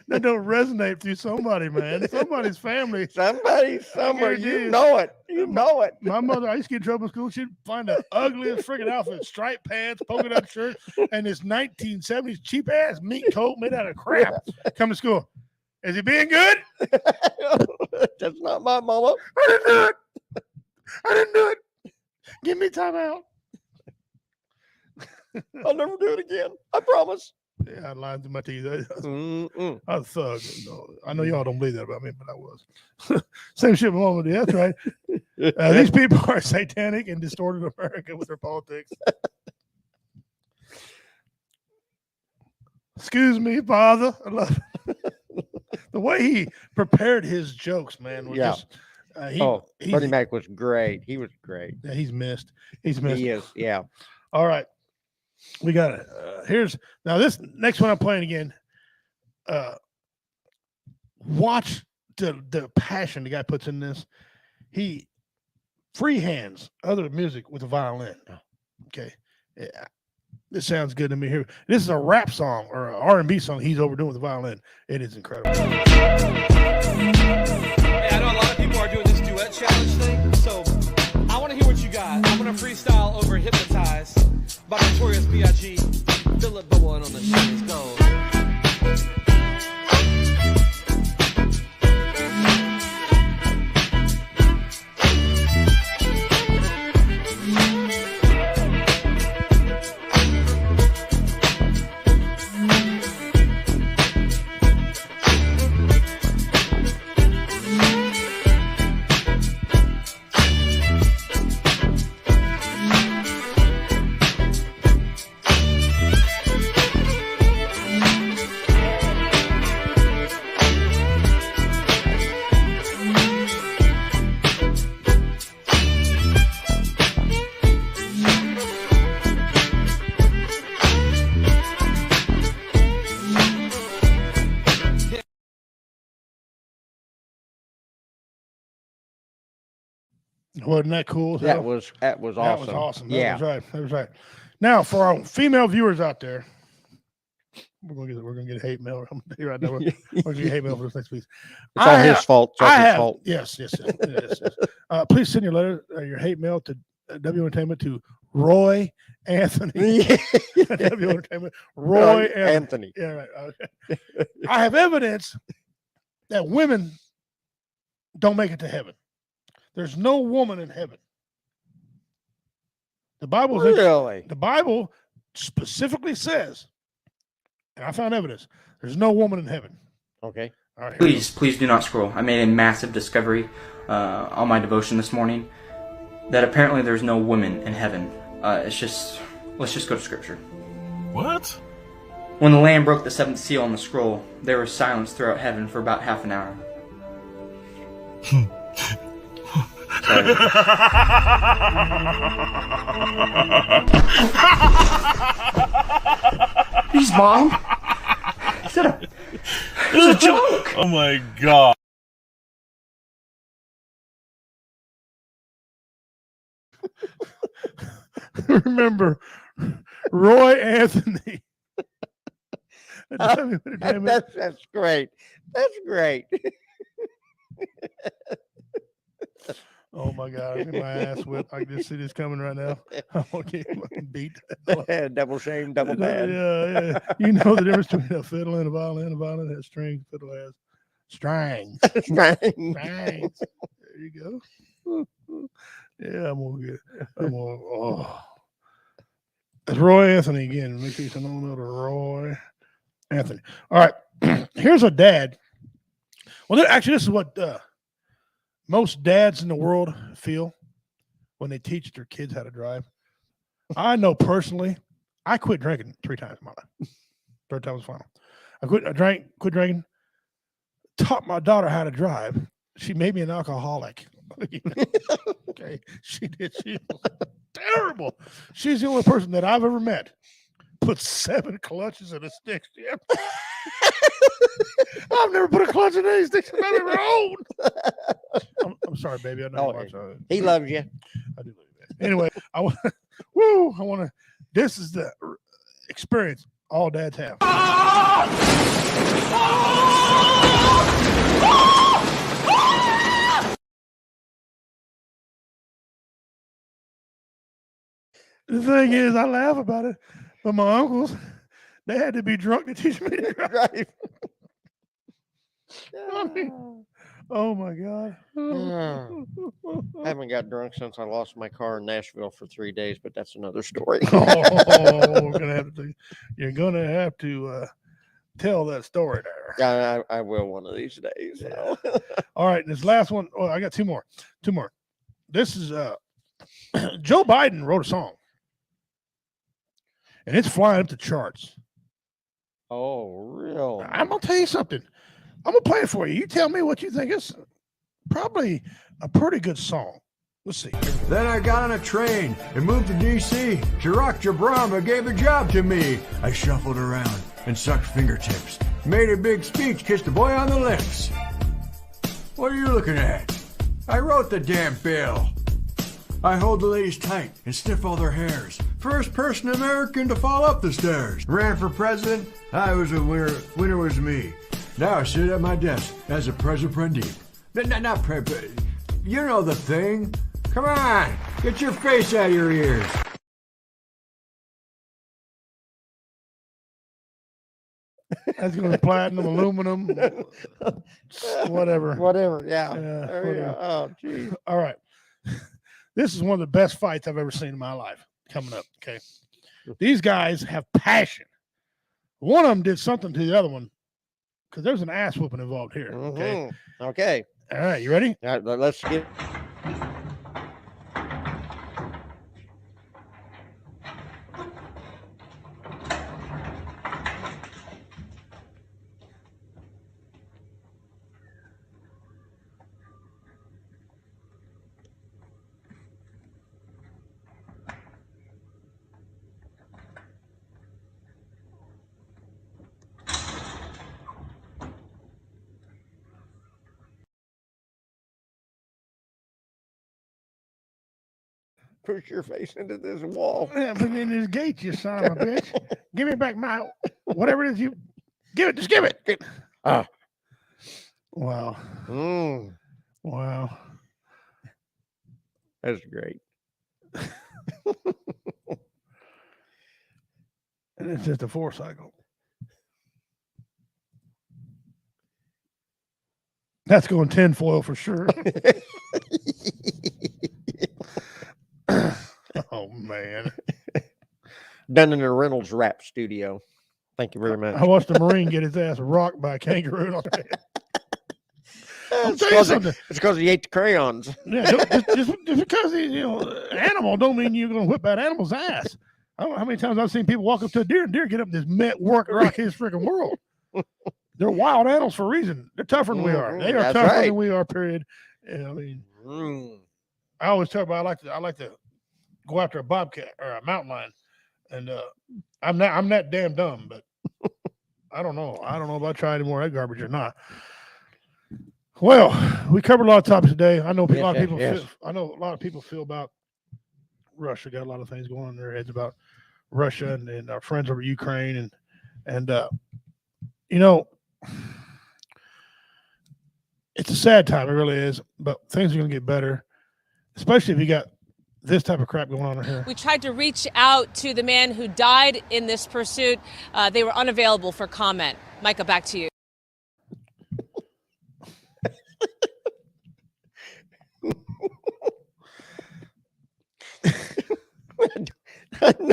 That don't resonate through somebody, man. Somebody's family. Somebody, somewhere, Here it you is. know it. You know it. My mother, I used to get in trouble in school. She'd find the ugliest freaking outfit, striped pants, polka dot shirt, and this 1970s cheap ass meat coat made out of crap. Come to school. Is he being good? That's not my mama. I didn't do it. I didn't do it. Give me time out. I'll never do it again. I promise. Yeah, I lied to my teeth. I Mm-mm. was a thug. No, I know y'all don't believe that about me, but I was. Same shit my mama did. That's right. These people are satanic and distorted America with their politics. Excuse me, Father. I love the way he prepared his jokes, man. Was Yeah. just, Bernie Mac was great. He was great. yeah, he's missed. He's missed. He is. Yeah. All right. We got it. Here's now this next one I'm playing again. Watch the passion the guy puts in this. He freehands other music with a violin. Okay, yeah, this sounds good to me. Here, this is a rap song or an R&B song he's overdoing with the violin. It is incredible. Hey, I know a lot of people are doing this duet challenge thing, so I want to hear what you got. I'm gonna freestyle over "Hypnotize" by Notorious B.I.G. Philip Bowen on the show. Let's go. Wasn't that cool? That was awesome. That was awesome. Yeah. That was right. Now, for our female viewers out there, we're gonna get hate mail. I'm gonna tell you right now, we're gonna get hate mail for this next piece. It's all his fault. It's all his fault. Yes. Please send your letter, your hate mail to W Entertainment to Roy Anthony. W Entertainment, Roy Anthony. Yeah, right. Okay. I have evidence that women don't make it to heaven. There's no woman in heaven. The Bible specifically says, and I found evidence, there's no woman in heaven. Okay. All right. Please do not scroll. I made a massive discovery on my devotion this morning that apparently there's no women in heaven. Let's just go to scripture. What? When the Lamb broke the seventh seal on the scroll, there was silence throughout heaven for about half an hour. Please, Mom. It's a joke. Oh my God. Remember, Roy Anthony. That's great. That's great. Oh my God, I'm getting my ass whipped. I can just see this coming right now. I'm gonna get fucking beat. Double shame, double bad. Yeah. You know the difference between a fiddle and a violin. A violin has strings, fiddle has strings. Strings. There you go. Yeah, I'm gonna get It's Roy Anthony again. Make sure you send a little to Roy Anthony. All right. Here's a dad. Well, actually, this is what most dads in the world feel when they teach their kids how to drive. I know personally, I quit drinking 3 times in my life. 3rd time was final. I quit drinking, taught my daughter how to drive. She made me an alcoholic. Okay, she did. She was terrible. She's the only person that I've ever met put 7 clutches in a stick shift. I've never put a clutch in any stick shift I've ever owned. I'm sorry, baby. I know he loves you. I do love you, man. Anyway, I want to. This is the experience all dads have. The thing is, I laugh about it, but my uncles, they had to be drunk to teach me to drive. I mean, oh my God. I haven't got drunk since I lost my car in Nashville for 3 days, but that's another story. You're gonna have to tell that story there. I will one of these days. Yeah. All right, this last one. Oh, I got 2 more. This is Joe Biden wrote a song, and it's flying up the charts. Oh, real? I'm gonna tell you something. I'm gonna play it for you. You tell me what you think. It's probably a pretty good song. Let's see. Then I got on a train and moved to D.C. Barack Obama gave a job to me. I shuffled around and sucked fingertips. Made a big speech, kissed a boy on the lips. What are you looking at? I wrote the damn bill. I hold the ladies tight and sniff all their hairs. First person American to fall up the stairs. Ran for president. I was a winner. Winner was me. Now I sit at my desk as a president. Not president. You know the thing. Come on, get your face out of your ears. That's going to be platinum, aluminum, whatever. Whatever. Yeah. Yeah, There you go. whatever. Oh, geez. All right. This is one of the best fights I've ever seen in my life coming up. Okay. These guys have passion. One of them did something to the other one because there's an ass whooping involved here. Okay. Mhm. Okay. All right. You ready? All right, let's get. Push your face into this wall. Yeah, put it in this gate, you son of a bitch. Give me back my whatever it is you give it. Just give it. Ah. Wow. Mm, Wow. that's great. And it's just a 4-cycle. That's going tinfoil for sure. Oh man. Done in a Reynolds Wrap studio. Thank you very much. I watched a Marine get his ass rocked by a kangaroo. I'll It's tell you something. because he ate the crayons. Yeah, just because he's an animal don't mean you're gonna whip that animal's ass. I don't know how many times I've seen people walk up to a deer and deer get up and just rock his freaking world. They're wild animals for a reason. They're tougher than we are. They are That's tougher right. than we are. Period. And I mean, I always talk about I like to go after a bobcat or a mountain lion, and I'm that damn dumb, but I don't know. I don't know if I try any more of that garbage or not. Well, we covered a lot of topics today. I know a lot of people. Yes. I know a lot of people feel about Russia. Got a lot of things going on in their heads about Russia and our friends over Ukraine and you know, it's a sad time. It really is. But things are going to get better, especially if you got this type of crap going on in here. We tried to reach out to the man who died in this pursuit. They were unavailable for comment. Micah, back to you.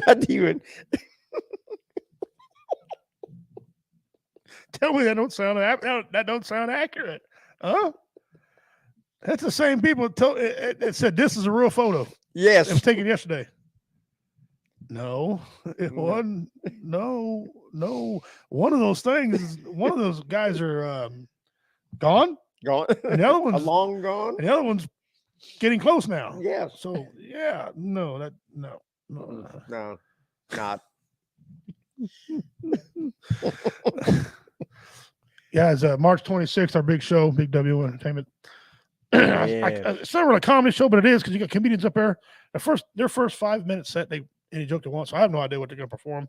Not even. Tell me that don't sound accurate, huh? That's the same people that said this is a real photo. Yes, it was taken yesterday. No, it wasn't. No. One of those things. One of those guys are gone. And the other one's long gone. And the other one's getting close now. Yes. So yeah, no. Not. Guys, March 26th, our big show, Big W Entertainment. It's not really a comedy show, but it is because you got comedians up there. Their first 5-minute set, they any joke they want. So I have no idea what they're going to perform.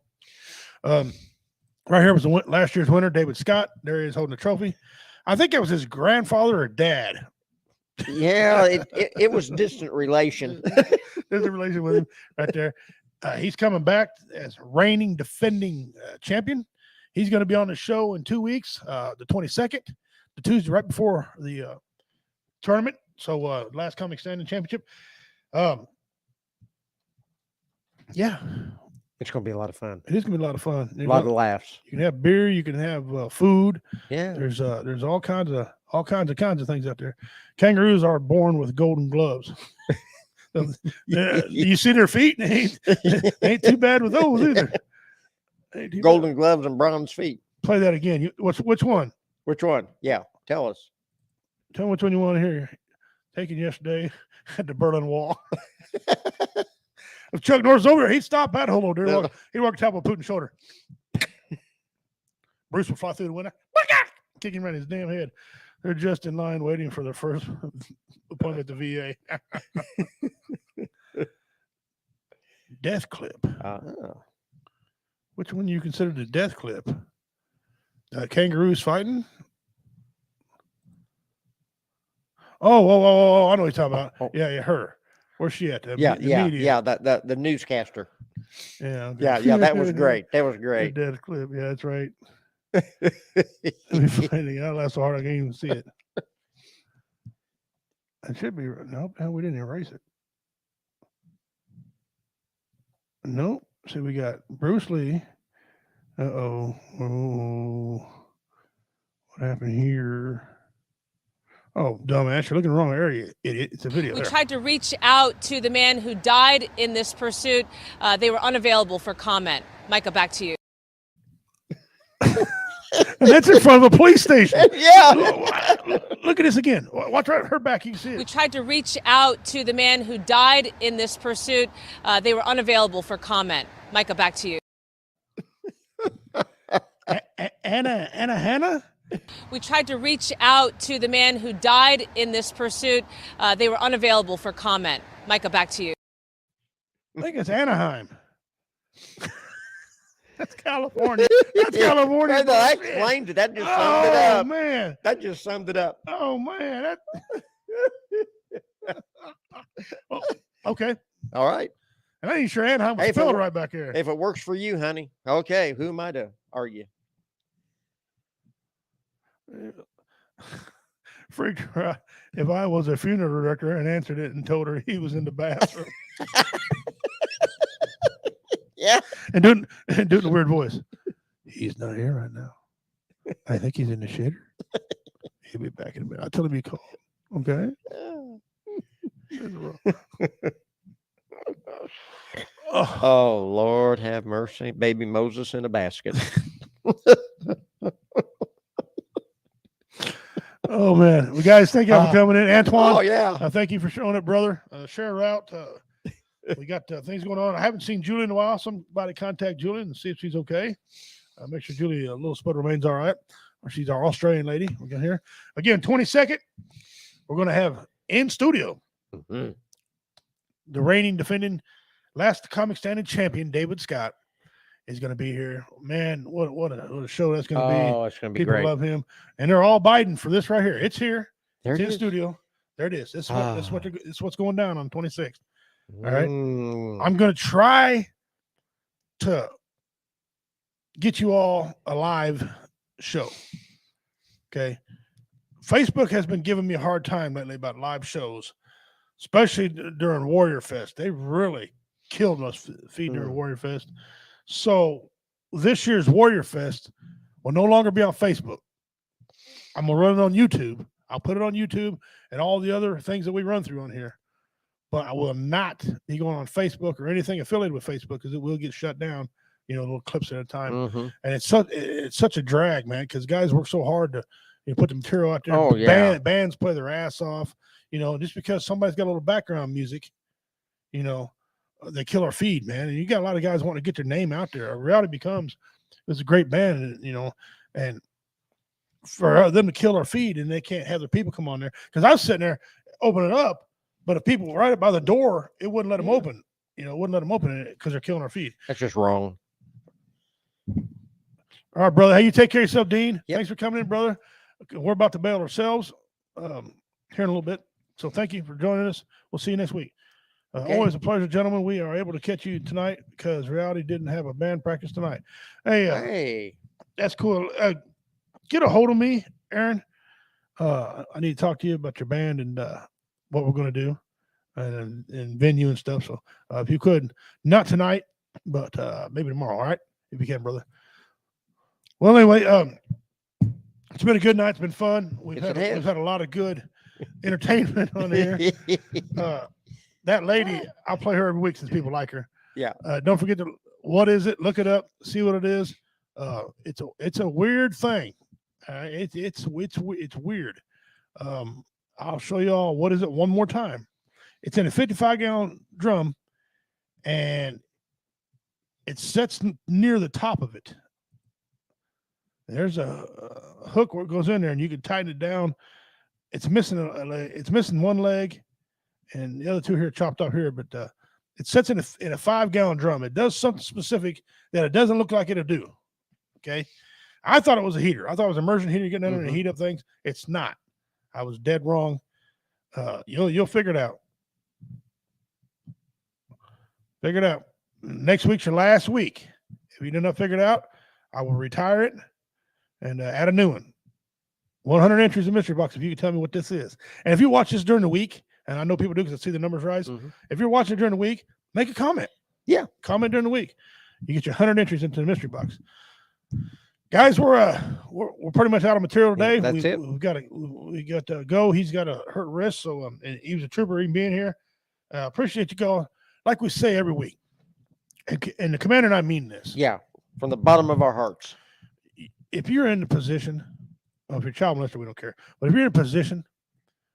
Right here was last year's winner, David Scott. There he is holding the trophy. I think it was his grandfather or dad. Yeah, it was distant relation. There's a relation with him right there. He's coming back as reigning, defending champion. He's going to be on the show in 2 weeks, the 22nd, the Tuesday right before the tournament. So last comic standing championship. Yeah. It's going to be a lot of fun. It is going to be a lot of fun. A lot of laughs. You can have beer. You can have food. Yeah. There's all kinds of things out there. Kangaroos are born with golden gloves. You see their feet? They ain't too bad with those either. Golden gloves and bronze feet. Play that again. Which one? Which one? Yeah. Tell us. Tell me which one you want to hear. taken yesterday at the Berlin Wall. If Chuck Norris over there, he'd stop at hello, dude. He'd walk top of Putin's shoulder. Bruce would fly through the window, kicking around his damn head. They're just in line waiting for their first appointment at the VA. Death clip. Which one do you consider the death clip? Kangaroos fighting? Oh, I know what you're talking about. Yeah, her. Where's she at? The media. The newscaster. Yeah. Yeah, that was great. That was great. The death clip. Yeah, that's right. Let me find it. I laughed so hard I can't even see it. It should be. Nope, we didn't erase it. Nope. See, we got Bruce Lee. Oh, what happened here? Oh, dumbass, you're looking in the wrong area, idiot. It's a video. We tried to reach out to the man who died in this pursuit. They were unavailable for comment. Micah, back to you. And that's in front of a police station. Yeah. Look at this again. Watch right her back. You can see it. We tried to reach out to the man who died in this pursuit. They were unavailable for comment. Micah, back to you. Hannah? We tried to reach out to the man who died in this pursuit. They were unavailable for comment. Micah, back to you. I think it's Anaheim. That's California. That's California. I explained it. That just summed it up. Oh, man. That just summed it up. Oh, man. Okay. All right. And I ain't sure Anaheim was spelled right back there. If it works for you, honey. Okay. Who am I to argue? Freaked her out. If I was a funeral director and answered it and told her he was in the bathroom. Yeah. And doing a weird voice. He's not here right now. I think he's in the shitter. He'll be back in a minute. I'll tell him you called. Okay. Oh, Lord have mercy. Baby Moses in a basket. Oh, man. Well, guys, thank you for coming in. Antoine. Oh, yeah. Thank you for showing up, brother. Share out. We got things going on. I haven't seen Julie in a while. Somebody contact Julie and see if she's okay. Make sure Julie, little spud remains all right. Or she's our Australian lady. We're going to hear. Again, 22nd, we're going to have in studio the reigning, defending, last comic standing champion, David Scott, is going to be here. Man, what a show that's going to be. Oh, it's going to be People great. love him. And they're all biting for this right here. It's here. There it's it in is. studio. There it is. This is what's going down on 26th. All right. I'm going to try to get you all a live show. Okay. Facebook has been giving me a hard time lately about live shows, especially during Warrior Fest. They really killed us feeding during Warrior Fest. So this year's Warrior Fest will no longer be on Facebook. I'm going to run it on YouTube. I'll put it on YouTube and all the other things that we run through on here. But I will not be going on Facebook or anything affiliated with Facebook because it will get shut down, little clips at a time. And it's such a drag, man, because guys work so hard to put the material out there. Oh, yeah. Bands play their ass off, just because somebody's got a little background music, they kill our feed, man. And you got a lot of guys wanting to get their name out there. Our reality becomes it's a great band, and for them to kill our feed and they can't have their people come on there. Because I was sitting there opening it up. But if people were right by the door, it wouldn't let them open. It wouldn't let them open it because they're killing our feed. That's just wrong. All right, brother. Hey, you take care of yourself, Dean. Yep. Thanks for coming in, brother. We're about to bail ourselves here in a little bit. So thank you for joining us. We'll see you next week. Always a pleasure, gentlemen. We are able to catch you tonight because Reality didn't have a band practice tonight. Hey, that's cool. Get a hold of me, Aaron. I need to talk to you about your band and what we're going to do and venue and stuff. So if you could, not tonight, but maybe tomorrow. All right. If you can, brother. Well, anyway, it's been a good night. It's been fun. We've had a lot of good entertainment on here. That lady, I'll play her every week since people like her. Yeah. Don't forget what is it? Look it up. See what it is. It's a weird thing. It's weird. I'll show you all what is it one more time. It's in a 55-gallon drum, and it sets near the top of it. There's a hook where it goes in there, and you can tighten it down. It's missing a leg. It's missing one leg, and the other two here chopped off here. But it sits in a 5-gallon drum. It does something specific that it doesn't look like it'll do. Okay, I thought it was a heater. I thought it was an immersion heater getting under and heat up things. It's not. I was dead wrong. You'll figure it out. Figure it out. Next week's your last week. If you did not figure it out, I will retire it and add a new one. 100 entries in mystery box if you can tell me what this is. And if you watch this during the week, and I know people do because I see the numbers rise, if you're watching it during the week, make a comment. Yeah. Comment during the week. You get your 100 entries into the mystery box. Guys, we're pretty much out of material today. That's it. We got to go. He's got a hurt wrist, so and he was a trooper even being here. Appreciate you going. Like we say every week, and the commander and I mean this. Yeah, from the bottom of our hearts. If you're in the position, if you're a child molester, we don't care. But if you're in a position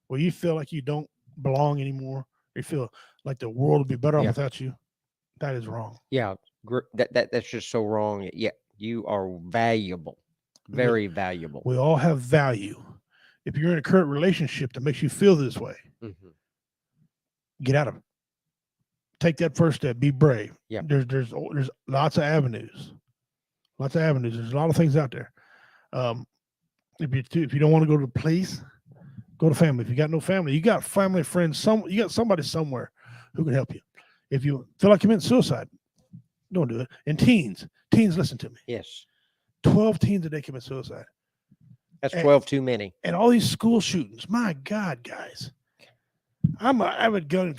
where you feel like you don't belong anymore, you feel like the world would be better off without you, that is wrong. Yeah, that's just so wrong. Yeah, you are valuable, very valuable. We all have value. If you're in a current relationship that makes you feel this way, get out of it. Take that first step. Be brave. Yeah. There's lots of avenues. Lots of avenues. There's a lot of things out there. If you don't want to go to the police, go to family. If you got no family, you got family, friends. You got somebody somewhere who can help you. If you feel like committing suicide, don't do it. And teens, listen to me. Yes. 12 teens a day commit suicide. That's 12 too many. And all these school shootings. My God, guys. I'm an avid gun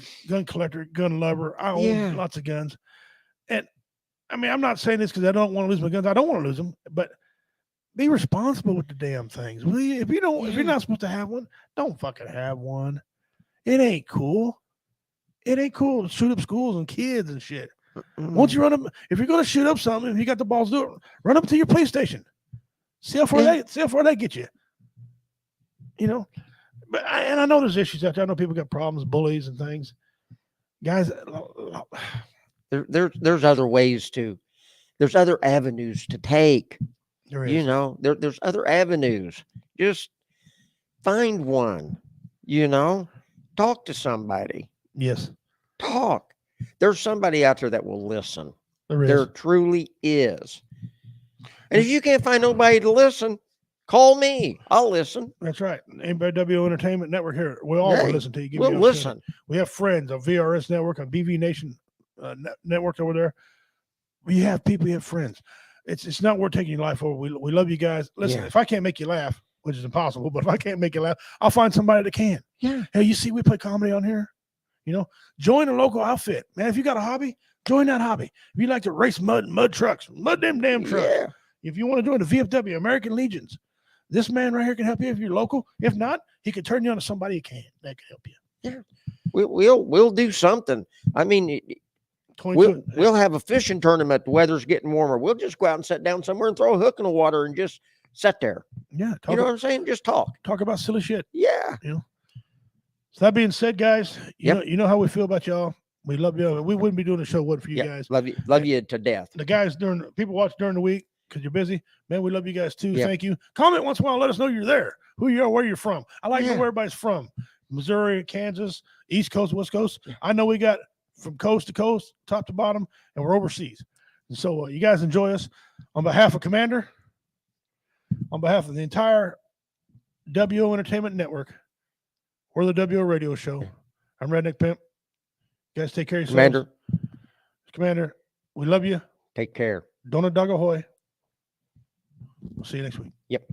collector, gun lover. I own lots of guns. And I mean, I'm not saying this because I don't want to lose my guns. I don't want to lose them, but be responsible with the damn things. If you're not supposed to have one, don't fucking have one. It ain't cool. It ain't cool to shoot up schools and kids and shit. Once you run up, if you're going to shoot up something, if you got the balls to do it, run up to your police station. See how far they get you. You know, but I know there's issues out there. I know people got problems, bullies and things. Guys, there's other ways there's other avenues to take. There is. You know, there's other avenues. Just find one. You know, talk to somebody. Yes. Talk. There's somebody out there that will listen. There truly is. And if you can't find nobody to listen, call me. I'll listen. That's right. Anybody WO Entertainment Network here. We all will listen to you. We'll listen. We have friends on VRS Network, on BV Nation Network over there. We have people, we have friends. It's not worth taking your life over. We love you guys. Listen, if I can't make you laugh, which is impossible, but if I can't make you laugh, I'll find somebody that can. Yeah. Hey, you see, we play comedy on here. You know, join a local outfit, man. If you got a hobby, join that hobby. If you like to race mud trucks, mud them damn trucks. Yeah. If you want to join the VFW, American Legions, this man right here can help you if you're local. If not, he can turn you on to somebody that can help you. Yeah. We'll do something. I mean, we'll have a fishing tournament. The weather's getting warmer. We'll just go out and sit down somewhere and throw a hook in the water and just sit there. Yeah. You know what I'm saying? Just talk. Talk about silly shit. Yeah. You know. So that being said, guys, you know how we feel about y'all. We love you. We wouldn't be doing the show wasn't for you guys. Love you to death. The guys people watch during the week because you're busy. Man, we love you guys too. Thank you. Comment once in a while. Let us know you're there. Who you are, where you're from. I like to know where everybody's from. Missouri, Kansas, East Coast, West Coast. I know we got from coast to coast, top to bottom, and we're overseas. And so you guys enjoy us. On behalf of Commander, on behalf of the entire WO Entertainment Network, or the WO Radio Show, I'm Redneck Pimp. You guys take care of yourselves. Commander, we love you. Take care. Dona Dog Ahoy. We'll see you next week. Yep.